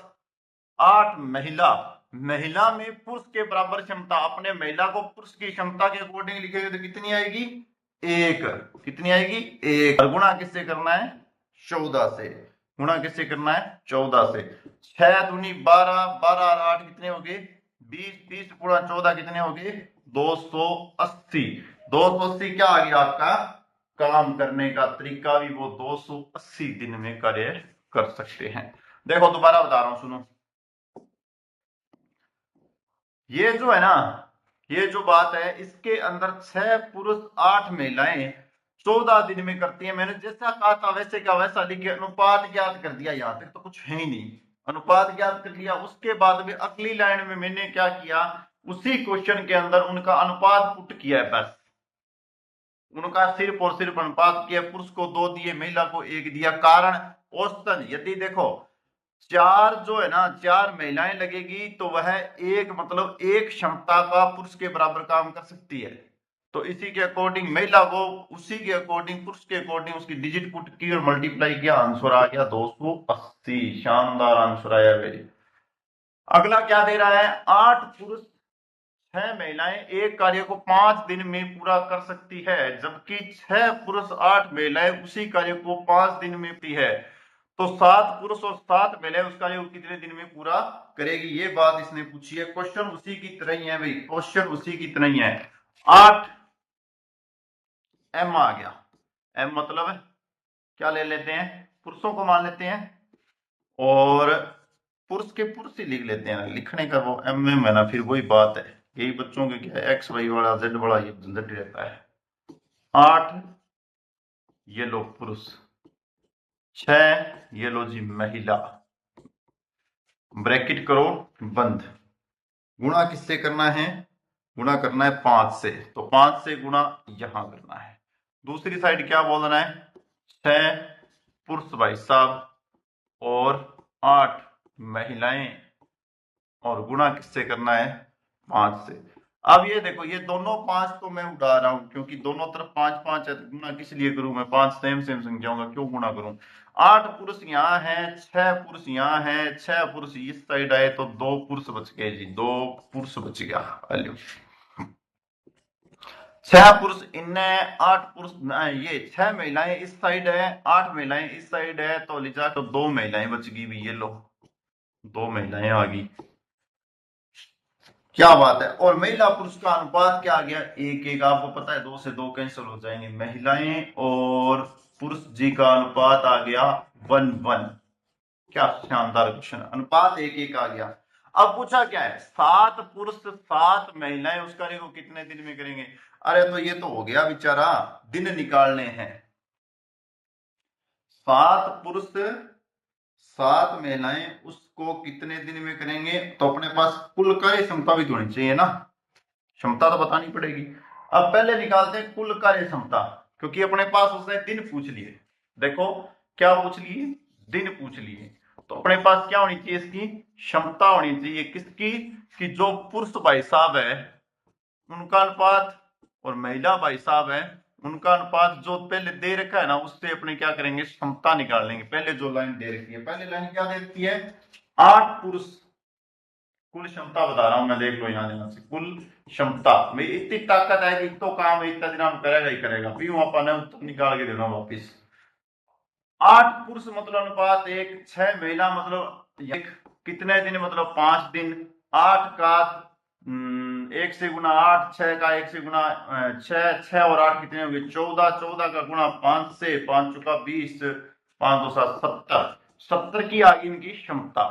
8 महिला, महिला में पुरुष के बराबर क्षमता, अपने महिला को पुरुष की क्षमता के अकॉर्डिंग लिखेंगे तो कितनी आएगी? एक। कितनी आएगी? एक। और गुणा किससे करना है? 14 से। गुणा किससे करना है? 14 से। 6 दूनी 12, 12 और 8 कितने हो गए? 20, 20 गुणा 14 कितने हो गए? 280। 280 क्या आ गया आपका? काम करने का तरीका भी वो 280 दिन में कार्य कर सकते हैं। देखो दोबारा बता रहा हूं, सुनो। ये जो है ना, ये जो बात है, इसके अंदर 6 पुरुष 8 महिलाएं 14 दिन में करती है। मैंने जैसा कहा था वैसे का वैसा लिखे, अनुपात ज्ञात कर दिया। यहां तक तो कुछ है ही नहीं, अनुपात ज्ञात कर लिया। उसके बाद में अगली लाइन में मैंने क्या किया, उसी क्वेश्चन के अंदर उनका अनुपात पुट किया है। बस उनका सिर्फ और सिर्फ अनुपात किया। पुरुष को 2 दिए, महिला को 1 दिया। कारण औसतन यदि देखो 4 जो है ना, 4 महिलाएं लगेगी तो वह एक मतलब एक क्षमता का पुरुष के बराबर काम कर सकती है। तो इसी के अकॉर्डिंग महिला को, उसी के अकॉर्डिंग पुरुष के अकॉर्डिंग उसकी डिजिट पुट की और मल्टीप्लाई किया, आंसर आ गया 280। शानदार आंसर आया मेरी। अगला क्या दे रहा है? 8 पुरुष 6 महिलाएं एक कार्य को 5 दिन में पूरा कर सकती है, जबकि 6 पुरुष 8 महिलाएं उसी कार्य को 5 दिन में करती है। तो 7 पुरुष और 7 महिलाएं उस कार्य को कितने दिन में पूरा करेगी? ये बात इसने पूछी है। क्वेश्चन उसी की तरह ही है भाई, क्वेश्चन उसी की तरह ही है। 8 एम आ गया। एम मतलब क्या ले लेते हैं? पुरुषों को मान लेते हैं और पुरुष के पुरुष ही लिख लेते हैं। लिखने का वो एम एम है ना, फिर वही बात है। यही बच्चों के क्या एक्स वाई वाला जेड वाला ये झंझट रहता है। 8 ये लो पुरुष, 6 ये लो जी महिला। ब्रैकेट करो बंद। गुणा किससे करना है? गुणा करना है 5 से। तो 5 से गुणा यहां करना है। दूसरी साइड क्या बोलना है? 6 पुरुष भाई साहब और 8 महिलाएं, और गुणा किससे करना है? 5 से। अब ये देखो, ये दोनों 5 तो मैं उड़ा रहा हूं क्योंकि दोनों तरफ 5 5 है। तो गुणा किस लिए करूं? मैं 5 सेम सेम संख्याओं का क्यों गुणा करूं? 8 पुरुष यहाँ है, 6 पुरुष यहाँ है। 6 पुरुष इस साइड आए तो 2 पुरुष बच गए जी, 2 पुरुष बच गया। 6 पुरुष इनने, 8 पुरुष, ये 6 महिलाएं इस साइड है, 8 महिलाएं इस साइड है। तो लिजा तो 2 महिलाएं बच गई भी। ये लो 2 महिलाएं आ गई। क्या बात है। और महिला पुरुष का अनुपात क्या आ गया? 1 1। आपको पता है 2 से 2 कैंसिल हो जाएंगे। महिलाएं और पुरुष जी का अनुपात आ गया 1 1। क्या शानदार क्वेश्चन। अनुपात 1 1 आ गया। अब पूछा क्या है? 7 पुरुष 7 महिलाएं उस कार्य को कितने दिन में करेंगे? अरे तो ये तो हो गया बेचारा, दिन निकालने हैं। 7 पुरुष 7 महिलाएं उसको कितने दिन में करेंगे? तो अपने पास कुल कार्य क्षमता भी तो होनी चाहिए ना, क्षमता तो बतानी पड़ेगी। अब पहले निकालते हैं कुल कार्य क्षमता, क्योंकि अपने पास उसने दिन पूछ लिए। देखो क्या पूछ लिए? दिन पूछ लिए। तो अपने पास क्या होनी चाहिए? इसकी क्षमता होनी चाहिए। किसकी? कि जो पुरुष भाई साहब है उनका अनुपात और महिला भाई साहब है उनका अनुपात, जो पहले दे रखा है ना उससे अपने क्या करेंगे? क्षमता निकाल लेंगे। पहले जो लाइन दे रखी है, पहले लाइन क्या दे रखी है? 8 पुरुष, कुल क्षमता बता रहा हूं मैं, देख लो यहां ध्यान से। कुल क्षमता में इतनी ताकत है कि तो काम इतना दिन हम करेगा ही करेगा। भी वहां ने उत्तर निकाल के देना वापिस। 8 पुरुष मतलब अनुपात 1, 6 महिला मतलब 1। कितने दिन? मतलब 5 दिन। 8 का 1 से गुना 8, 6 का 1 से गुना 6, 6 और 8 कितने होंगे? 14, 14 का गुणा 5 से, 5 चौका 20, 5 2 7 70। 70 की आ गई इनकी क्षमता।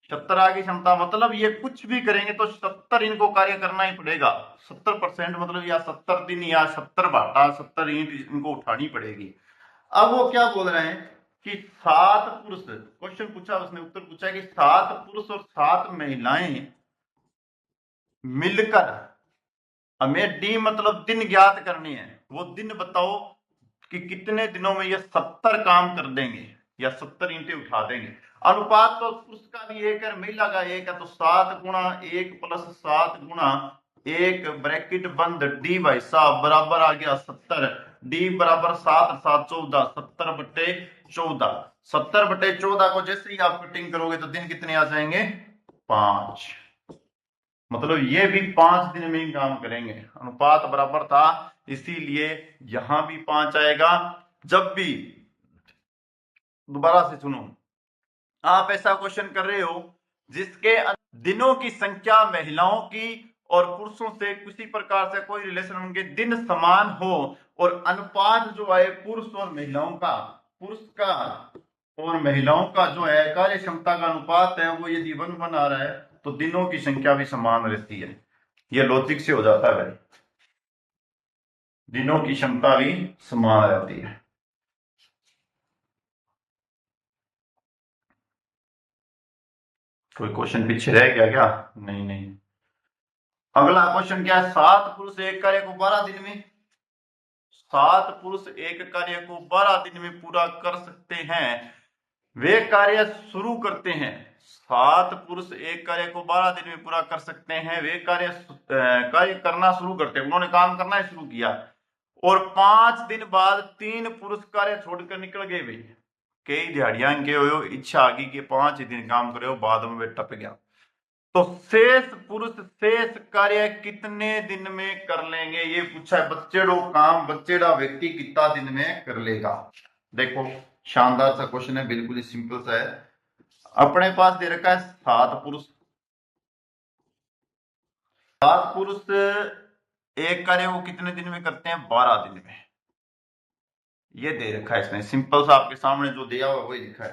70 आ गई क्षमता। मतलब ये कुछ भी करेंगे तो 70 इनको कार्य करना ही पड़ेगा। 70% मतलब, या 70 दिन, या 70 भाटा, 70 ईंट इनको उठानी पड़ेगी। अब वो क्या बोल रहे हैं कि 7 पुरुष, क्वेश्चन पूछा उसने, उत्तर पूछा कि 7 पुरुष और 7 महिलाएं मिलकर, हमें डी मतलब दिन ज्ञात करनी है। वो दिन बताओ कि कितने दिनों में ये 70 काम कर देंगे या 70 ईंटें उठा देंगे। अनुपात तो पुरुष का भी 1 है, महिला का 1 है। तो 7 गुणा 1 प्लस 7 गुणा 1 ब्रैकेट बंद, डी भाई साहब बराबर आ गया 70। डी बराबर 7 7 14, 70 बटे 14। 70 बटे 14 को जैसे ही आप कटिंग करोगे तो दिन कितने आ जाएंगे? 5, मतलब ये भी 5 दिन में ही काम करेंगे। अनुपात बराबर था, इसीलिए यहां भी 5 आएगा। जब भी, दोबारा से सुनो, आप ऐसा क्वेश्चन कर रहे हो जिसके दिनों की संख्या महिलाओं की और पुरुषों से किसी प्रकार से कोई रिलेशन, उनके दिन समान हो, और अनुपात जो है पुरुष और महिलाओं का, पुरुष का और महिलाओं का जो है कार्य क्षमता का अनुपात है वो यदि 1:1 आ रहा है तो दिनों की संख्या भी समान रहती है। ये लॉजिक से हो जाता है भाई, दिनों की क्षमता भी समान रहती है। कोई क्वेश्चन पीछे रह गया क्या? नहीं नहीं। अगला क्वेश्चन क्या है? 7 पुरुष एक कार्य को 12 दिन में, 7 पुरुष एक कार्य को 12 दिन में पूरा कर सकते हैं। वे कार्य शुरू करते हैं। 7 पुरुष एक कार्य को 12 दिन में पूरा कर सकते हैं। वे कार्य करना शुरू करते हैं, उन्होंने काम करना शुरू किया, और 5 दिन बाद 3 पुरुष कार्य छोड़कर निकल गए। भाई कई दिहाड़ियां के हो, इच्छा आ गई कि 5 ही दिन काम करे, बाद में वे टप गया। तो शेष पुरुष शेष कार्य कितने दिन में कर लेंगे, ये पूछा है। बच्चेड़ो काम बच्चेड़ा व्यक्ति कितना दिन में कर लेगा? देखो शानदार सा क्वेश्चन है, बिल्कुल ही सिंपल सा है। अपने पास दे रखा है 7 पुरुष, 7 पुरुष एक कार्य वो कितने दिन में करते हैं? 12 दिन में। ये दे रखा है इसमें, सिंपल सा आपके सामने जो दिया हुआ वही लिखा है।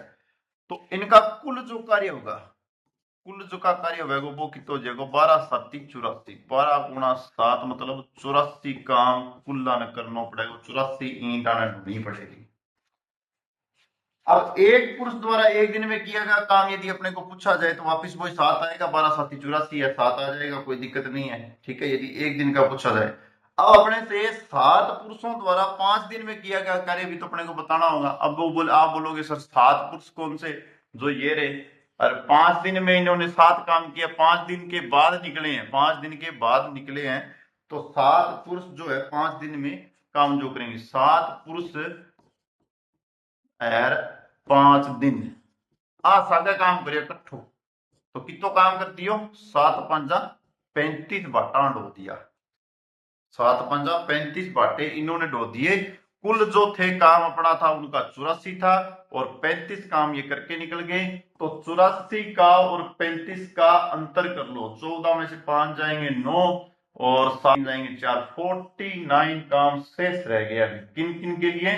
तो इनका कुल जो कार्य होगा, कुल जो का कार्य होगा वो कितना हो जाएगा? 12 7 84, 12 गुणा 7 मतलब 84 काम कुल आने करना पड़ेगा, 84 ईंट आने ढूंढनी पड़ेगी। अब एक पुरुष द्वारा एक दिन में किया गया काम यदि अपने को पूछा जाए तो वापिस वही 7 आएगा, 12 7 84 है, 7 आ जाएगा, कोई दिक्कत नहीं है। ठीक है, यदि एक दिन का पूछा जाए। अब अपने से 7 पुरुषों द्वारा 5 दिन में किया गया कार्य भी तो अपने को बताना होगा। अब वो आप बोलोगे सर 7 पुरुष कौन से, जो ये रहे, और 5 दिन में इन्होंने 7 काम किया, 5 दिन के बाद निकले हैं, 5 दिन के बाद निकले हैं, तो 7 पुरुष जो है 5 दिन में काम जो करेंगे, 7 पुरुष और 5 दिन आ सादा काम करे कट्ठो, तो कितो काम कर दियो? 7 5 35 बाटा ढो दिया, 7 5 35 बाटे इन्होंने ढो दिए। कुल जो थे काम अपना था उनका 84 था, और 35 काम ये करके निकल गए। तो 84 का और 35 का अंतर कर लो, 14 में से 5 जाएंगे 9 और 7 जाएंगे 4, 49 काम शेष रह गया। किन किन के लिए?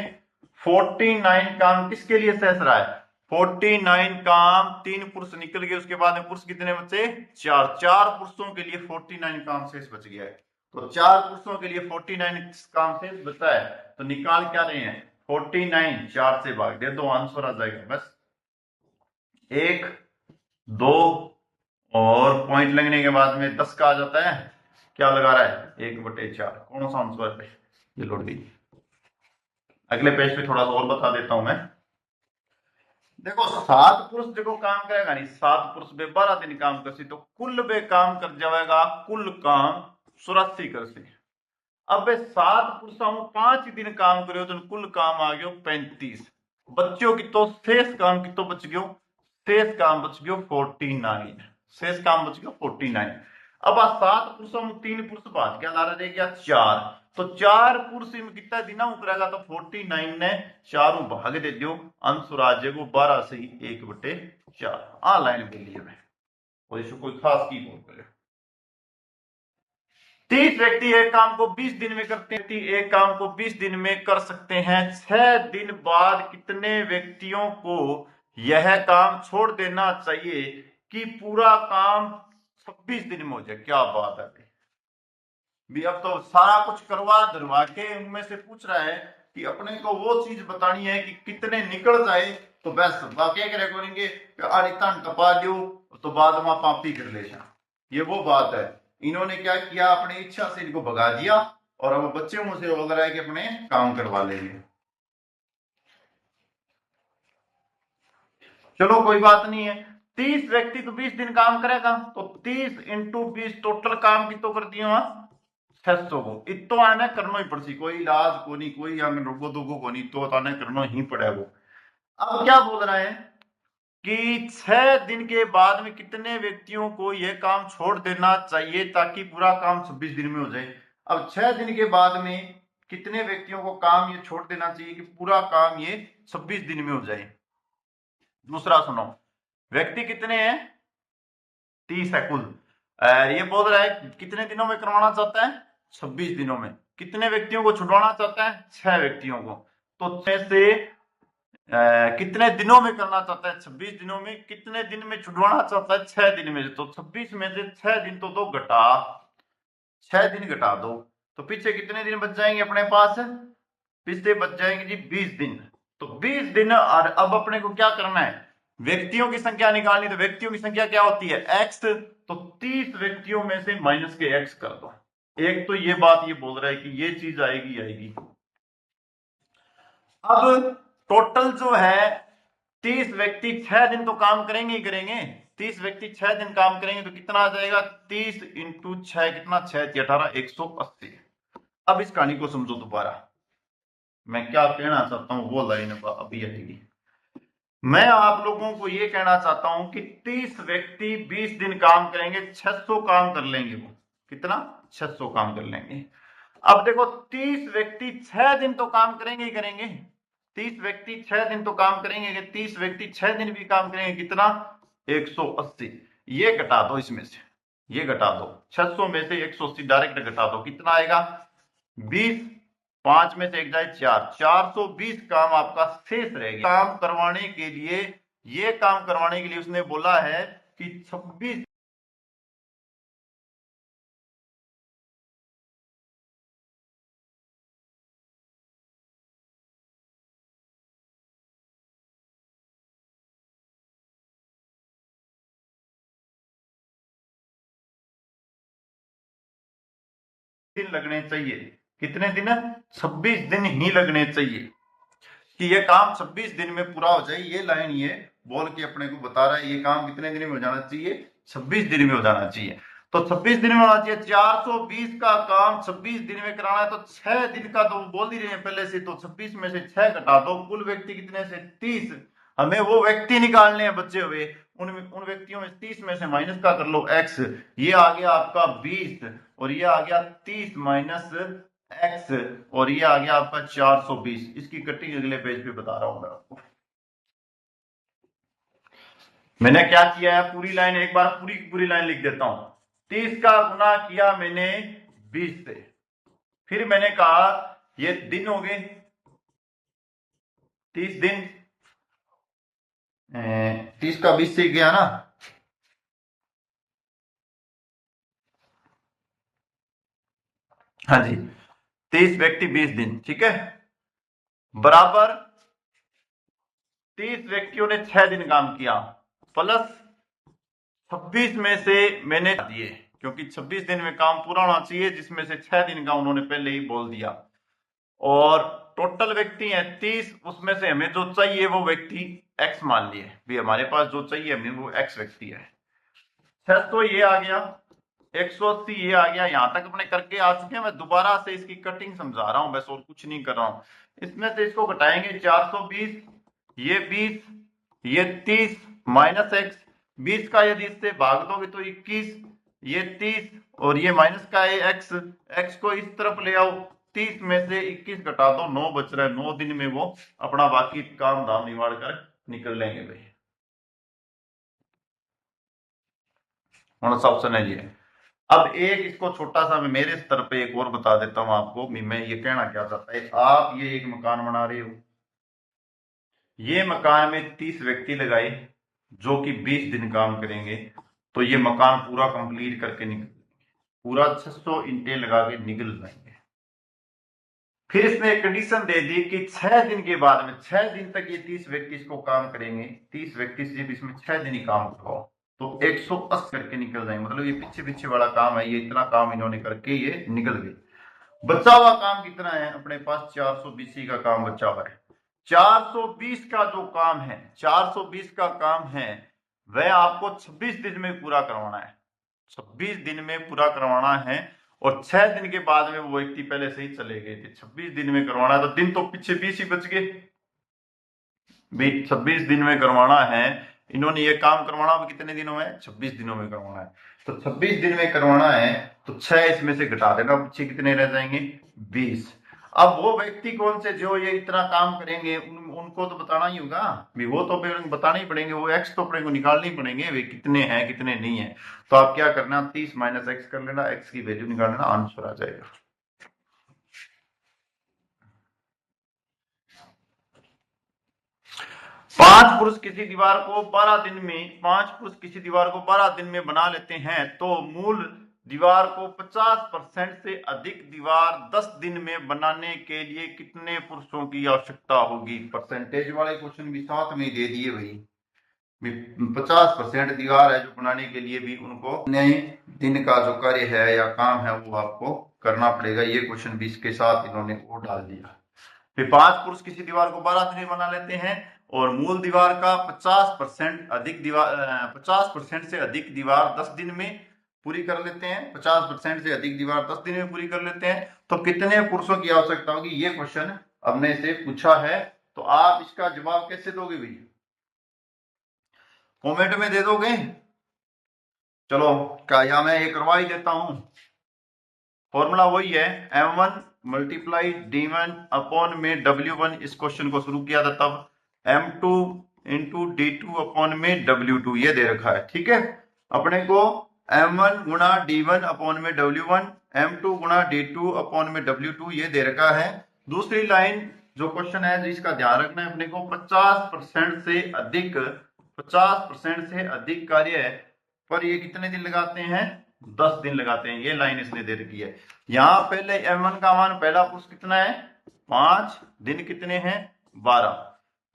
49 काम किसके लिए शेष रहा है? 49 काम 3 पुरुष निकल गए, उसके बाद में पुरुष कितने बचे? 4, 4 पुरुषों के लिए 49 काम शेष बच गया है। तो 4 पुरुषों के लिए 49 काम शेष बचा है, तो निकाल क्या रहे हैं? 49 4 से भाग दे दो, आंसर आ जाएगा बस 1 2, और पॉइंट लगने के बाद में 10 का आ जाता है। क्या लगा रहा है? 1/4। कौन सा आंसर है? ये लौट गई। अगले पेज पे थोड़ा सा और बता देता हूं मैं। देखो 7 पुरुष देखो काम करेगा नहीं, 7 पुरुष बे 12 दिन काम करसी, तो कुल बे काम कर जाएगा, कुल काम 84 करसी। अब बे 7 पुरुषों 5 दिन काम करो तो कुल काम आ गयो 35। बच्चों की तो शेष काम की तो बच गयो, शेष काम बच गयो 49, शेष काम बच गयो 49। अब 7 पुरुषों में 3 पुरुष भाज क्या ला रह गया 4, तो 4 पुरुष में कितना दिन करेगा? तो 49 ने 4 भाग दे दियो, आंसर आ जाएगा 12 से 1/4। आ लाइन बोली है, और इसको कोई खास की बोल करे। 30 व्यक्ति एक काम को 20 दिन में करते हैं, एक काम को 20 दिन में कर सकते हैं। 6 दिन बाद कितने व्यक्तियों को यह काम छोड़ देना चाहिए कि पूरा काम 26 दिन में हो जाए? क्या बात है भी, अब तो सारा कुछ करवा धरवा के उनमें से पूछ रहा है कि अपने को वो चीज बतानी है कि कितने निकल जाए, तो बस वाकई करे करेंगे टपा दो तो बाद में पापी कर ले। ये वो बात है, इन्होंने क्या किया, अपनी इच्छा से इनको भगा दिया, और अब बच्चे मुझसे बोल रहा है कि अपने काम करवा लेंगे। चलो कोई बात नहीं है, 30 व्यक्ति तो 20 दिन काम करेगा, तो 30 × 20 टोटल काम कितो कर दियो? 600 को। इतो आने करना ही पड़सी, कोई इलाज को नहीं, कोई अंग रोगो दोगो को नहीं, तो आने करना ही पड़ेगा। अब क्या बोल रहा है? कि 6 दिन के बाद में कितने व्यक्तियों को यह काम छोड़ देना चाहिए ताकि पूरा काम 26 दिन में हो जाए। अब 6 दिन के बाद में कितने व्यक्तियों को काम ये छोड़ देना चाहिए कि पूरा काम ये 26 दिन में हो जाए। दूसरा सुनो, व्यक्ति कितने हैं? 30 है कुल। ये बोल रहा है कितने दिनों में करवाना चाहता है? 26 दिनों में। कितने व्यक्तियों को छुड़वाना चाहता है? 6 व्यक्तियों को। तो 6 से कितने दिनों में करना चाहता है? 26 दिनों में। कितने दिन में छुड़वाना चाहता है? 6 दिन में। तो 26 में से 6 दिन तो दो घटा, 6 दिन घटा दो, तो पीछे कितने दिन बच जाएंगे अपने पास? पीछे बच जाएंगे जी 20 दिन। तो 20 दिन। और अब अपने को क्या करना है? व्यक्तियों की संख्या निकालनी। तो व्यक्तियों की संख्या क्या होती है? x। तो 30 व्यक्तियों में से माइनस के x कर दो। एक तो ये बात ये बोल रहा है कि ये चीज आएगी आएगी। अब टोटल जो है 30 व्यक्ति 6 दिन तो काम करेंगे ही करेंगे। 30 व्यक्ति 6 दिन काम करेंगे तो कितना आ जाएगा? 30 इंटू 6 कितना? 6 18 180। अब इस कहानी को समझो दोबारा, मैं क्या कहना चाहता हूं वो लाइन अभी आएगी। मैं आप लोगों को ये कहना चाहता हूं कि 30 व्यक्ति 20 दिन काम करेंगे, 600 काम कर लेंगे। वो कितना? 600 काम कर लेंगे। अब देखो 30 व्यक्ति 6 दिन तो काम करेंगे ही करेंगे। 30 व्यक्ति 6 दिन तो काम करेंगे। 30 व्यक्ति 6 दिन भी काम करेंगे, कितना? 180। ये घटा दो इसमें से, ये घटा दो 600 में से 180 डायरेक्ट घटा दो, कितना आएगा? 20। 5 में से 1 जाए 4, 420 काम आपका शेष रहेगा। काम करवाने के लिए, ये काम करवाने के लिए उसने बोला है कि 26 दिन लगने चाहिए। कितने दिन? 26 दिन ही लगने चाहिए कि ये काम 26 दिन में पूरा हो जाए। ये लाइन ये बोल के अपने को बता रहा है ये काम कितने दिन में हो जाना चाहिए? 26 दिन में हो जाना चाहिए। तो 26 दिन में होना चाहिए। 420 का काम 26 दिन में कराना है तो 6 दिन का तो बोल ही रहे हैं पहले से। तो 26 में से 6 घटा दो, कुल व्यक्ति कितने से? 30। हमें वो व्यक्ति निकालने हैं बचे हुए। उन व्यक्तियों में 30 में से माइनस का कर लो x। ये आ गया आपका 20 और ये आ गया 30 माइनस x और ये आ गया आपका 420। इसकी कटिंग अगले पेज पे बता रहा हूं मैं आपको। मैंने क्या किया है, पूरी लाइन एक बार पूरी पूरी लाइन लिख देता हूं। 30 का गुना किया मैंने 20 से, फिर मैंने कहा ये दिन हो गए 30 दिन। 30 का 20 से गया ना, हाँ जी। 30 व्यक्ति 20 दिन, ठीक है, बराबर 30 व्यक्तियों ने 6 दिन काम किया प्लस 26 में से मैंने दिए, क्योंकि 26 दिन में काम पूरा होना चाहिए, जिसमें से 6 दिन का उन्होंने पहले ही बोल दिया। और टोटल व्यक्ति हैं 30, उसमें से हमें जो चाहिए वो व्यक्ति x मान लिए भी, हमारे पास जो चाहिए हमें वो x व्यक्ति है। 600 ये आ गया, 180 ये आ गया। यहां तक अपने करके आ चुके हैं। मैं दोबारा से इसकी कटिंग समझा रहा हूं बस, और कुछ नहीं कर रहा हूं। इसमें से इसको घटाएंगे 420, ये 20, ये 30 माइनस x। 20 का यदि इससे भाग दोगे तो 21, ये 30 और ये माइनस का है x। x को इस तरफ ले आओ, 30 में से 21 घटा दो, 9 बच रहा है। 9 दिन में वो अपना बाकी काम धाम निवाड़ कर निकल लेंगे भाई। सब ऑप्शन है ये। अब एक इसको छोटा सा मैं मेरे स्तर पे एक और बता देता हूं आपको। मैं ये कहना क्या चाहता है, आप ये एक मकान बना रहे हो, ये मकान में 30 व्यक्ति लगाए जो कि 20 दिन काम करेंगे, तो ये मकान पूरा कंप्लीट करके निकल, पूरा 600 ईंटें लगा के निकल जाएंगे। फिर इसने एक कंडीशन दे दी कि 6 दिन के बाद में, 6 दिन तक ये 30 व्यक्ति इसको काम करेंगे। 30 व्यक्ति सिर्फ इसमें 6 दिन ही काम करवाओ तो 180 करके निकल जाएंगे। मतलब ये पीछे पीछे वाला काम है, ये इतना काम इन्होंने करके ये निकल गए। बचा हुआ काम कितना है अपने पास? 420 का काम बचा हुआ है। 420 का जो काम है, 420 का काम है वह आपको 26 दिन में पूरा करवाना है। 26 दिन में पूरा करवाना है और 6 दिन के बाद में वो व्यक्ति पहले से ही चले गए थे। 26 दिन में करवाना है तो दिन तो पीछे 20 ही बच गए। 26 दिन में करवाना है इन्होंने ये काम करवाना अब कितने दिनों में, 26 दिनों में करवाना है। तो 26 दिन में करवाना है तो 6 इसमें से घटा देना, पीछे कितने रह जाएंगे, 20। अब वो व्यक्ति कौन से जो ये इतना काम करेंगे, उनको तो बताना ही होगा भी, वो तो बताने ही पड़ेंगे, वो एक्स तो अपने को निकालने ही पड़ेंगे, वे कितने हैं कितने नहीं है। तो आप क्या करना, 30 माइनस एक्स कर लेना, एक्स की वैल्यू निकाल लेना, आंसर आ जाएगा। 5 पुरुष किसी दीवार को 12 दिन में बना लेते हैं तो मूल दीवार को 50% से अधिक दीवार 10 दिन में बनाने के लिए कितने पुरुषों की आवश्यकता होगी। परसेंटेज वाले क्वेश्चन भी साथ में दे दिए भाई, 50% दीवार है जो बनाने के लिए भी उनको नए दिन का जो कार्य है या काम है वो आपको करना पड़ेगा। ये क्वेश्चन भी इसके साथ इन्होंने वो डाल दिया। फिर 5 पुरुष किसी दीवार को 12 दिन में बना लेते हैं और मूल दीवार का 50% से अधिक दीवार 10 दिन में पूरी कर लेते हैं। 50% से अधिक दीवार 10 दिन में पूरी कर लेते हैं तो कितने पुरुषों की आवश्यकता होगी, ये क्वेश्चन हमने से पूछा है। तो आप इसका जवाब कैसे दोगे भैया, कमेंट में दे दोगे? चलो क्या, या मैं ये करवा ही देता हूं। फॉर्मूला वही है, m1 मल्टीप्लाई d1 अपॉन में w1। इस क्वेश्चन को शुरू किया था तब m2 इंटू d2 अपॉन में w2 ये दे रखा है। ठीक है, अपने को m1 गुणा d1 अपॉन में w1, m2 गुणा d2 अपॉन में w2 ये दे रखा है। दूसरी लाइन जो क्वेश्चन है जिसका ध्यान रखना है अपने को, 50% से अधिक कार्य पर ये कितने दिन लगाते हैं, 10 दिन लगाते हैं। ये लाइन इसने दे रखी है। यहां पहले m1 का मान, पहला पुरुष कितना है 5, दिन कितने हैं 12,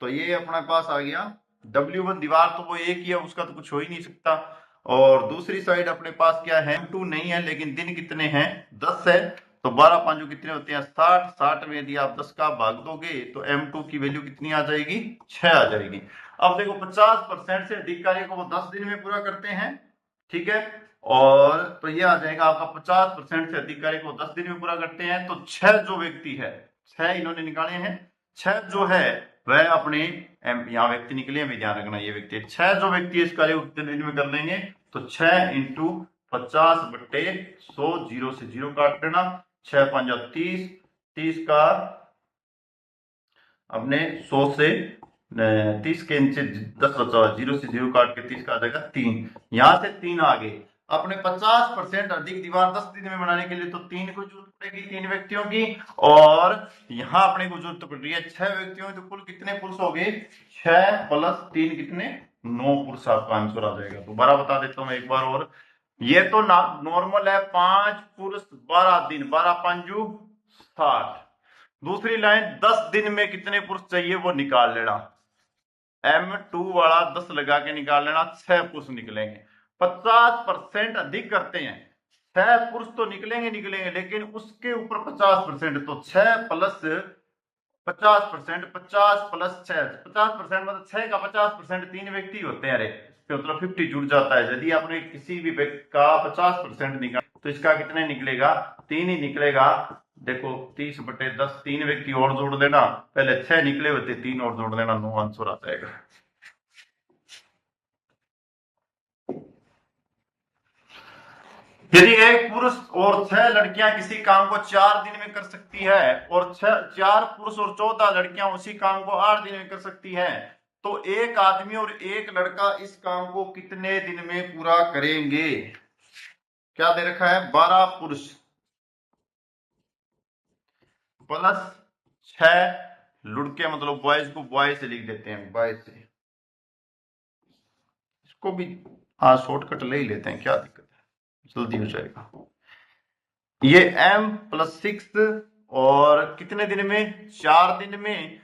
तो ये अपने पास आ गया w1। दीवार तो वो एक ही है, उसका तो कुछ हो ही नहीं सकता। और दूसरी साइड अपने पास क्या है, m2 नहीं है लेकिन दिन कितने हैं 10 है, तो 12 5 कितने होते हैं 60। 60 में यदि आप 10 का भाग दोगे तो m2 की वैल्यू कितनी आ जाएगी, 6 आ जाएगी। अब देखो 50% से अधिक कार्य को वो 10 दिन में पूरा करते हैं। ठीक है, और तो ये आ जाएगा आपका 50% से अधिक कार्य को 10 दिन में पूरा करते हैं। तो 6 जो व्यक्ति है, 6 इन्होंने निकाले हैं, 6 जो है वह अपने, यहाँ व्यक्ति निकले हैं, ध्यान रखना ये व्यक्ति, 6 जो व्यक्ति इस कार्य को कितने दिन में कर लेंगे, तो 6 इंटू 50/100, 0 से 0 काट देना, 6 5 30, 30 का अपने 100 से 30 के नीचे 10 बचा, 0 से 0 काट के 30 का आ जाएगा 3, यहां से 3 आगे। अपने 50% अधिक दीवार 10 दिन में बनाने के लिए तो 3 को जरूरत पड़ेगी, 3 व्यक्तियों की, और यहां अपने को जरूरत पड़ रही है 6 व्यक्तियों की। तो कुल कितने पुरुष हो गए, 6 प्लस 3 कितने, 9 पुरुष आपका आंसर आ जाएगा। दोबारा बता देता हूं एक बार और, ये तो नॉर्मल है 5 पुरुष 12 दिन, 12 5 60। दूसरी लाइन 10 दिन में कितने पुरुष चाहिए वो निकाल लेना, m2 वाला 10 लगा के निकाल लेना, 6 पुरुष निकलेंगे। 50% अधिक करते हैं, 6 पुरुष तो निकलेंगे लेकिन उसके ऊपर 50%, तो 6 प्लस 50%, 50 प्लस 6, 50% मतलब 6 का 50%, 3 व्यक्ति होते हैं, अरे तो मतलब 50 जुड़ जाता है। यदि आपने किसी भी व्यक्ति का 50% निकाला तो इसका कितने निकलेगा, 3 ही निकलेगा। देखो 30/10, 3 व्यक्ति और जोड़ देना, पहले 6 निकले होते, 3 और जोड़ देना, 9 आंसर आ जाएगा। यदि एक पुरुष और 6 लड़कियां किसी काम को 4 दिन में कर सकती है और 4 पुरुष और 14 लड़कियां उसी काम को 8 दिन में कर सकती हैं, तो एक आदमी और एक लड़का इस काम को कितने दिन में पूरा करेंगे। क्या दे रखा है, 12 पुरुष प्लस 6 लड़के, मतलब बॉयज को बॉय से लिख देते हैं, बॉय से, इसको भी हाँ शॉर्टकट ले ही लेते हैं, क्या दिक्कत है, जल्दी हो जाएगा। ये m+6 और कितने दिन में, 4 दिन में,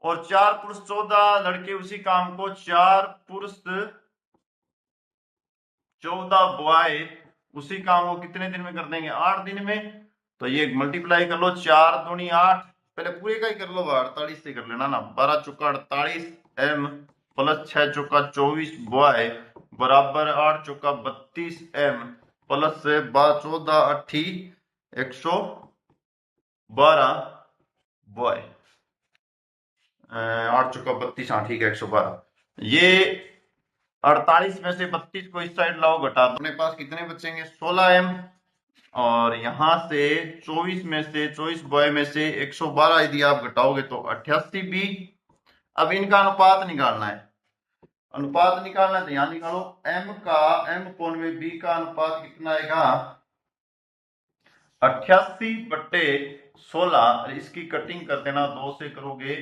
और 4 पुरुष 14 लड़के उसी काम को, 4 पुरुष 14 बॉय उसी काम को कितने दिन में कर देंगे, 8 दिन में। तो ये मल्टीप्लाई कर लो, 4 दूनी 8, पहले पूरे का ही कर लो, 48 से कर लेना ना, 12 चौका 48 m प्लस 6 चौका 24 बॉय बराबर 8 चौका 32 m प्लस 14 8 112 बॉय, 8 चौका 32, हाँ ठीक है 112। ये 48 में से 32 को इस साइड लाओ, घटा दो, अपने पास कितने बचेंगे 16m। और यहां से 24 में से 24 बॉय में से 112 यदि आप घटाओगे तो 88b। अब इनका अनुपात निकालना है, अनुपात निकालना है तो यहां निकालो, m कोण में b का अनुपात कितना आएगा 88/16। इसकी कटिंग कर देना, 2 से करोगे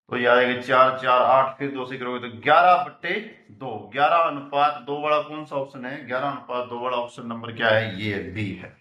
तो ये आएगा 4 4 8, फिर 2 से करोगे तो 11/2। 11 अनुपात 2 वाला कौन सा ऑप्शन है, 11 अनुपात 2 वाला ऑप्शन नंबर क्या है, ये बी है।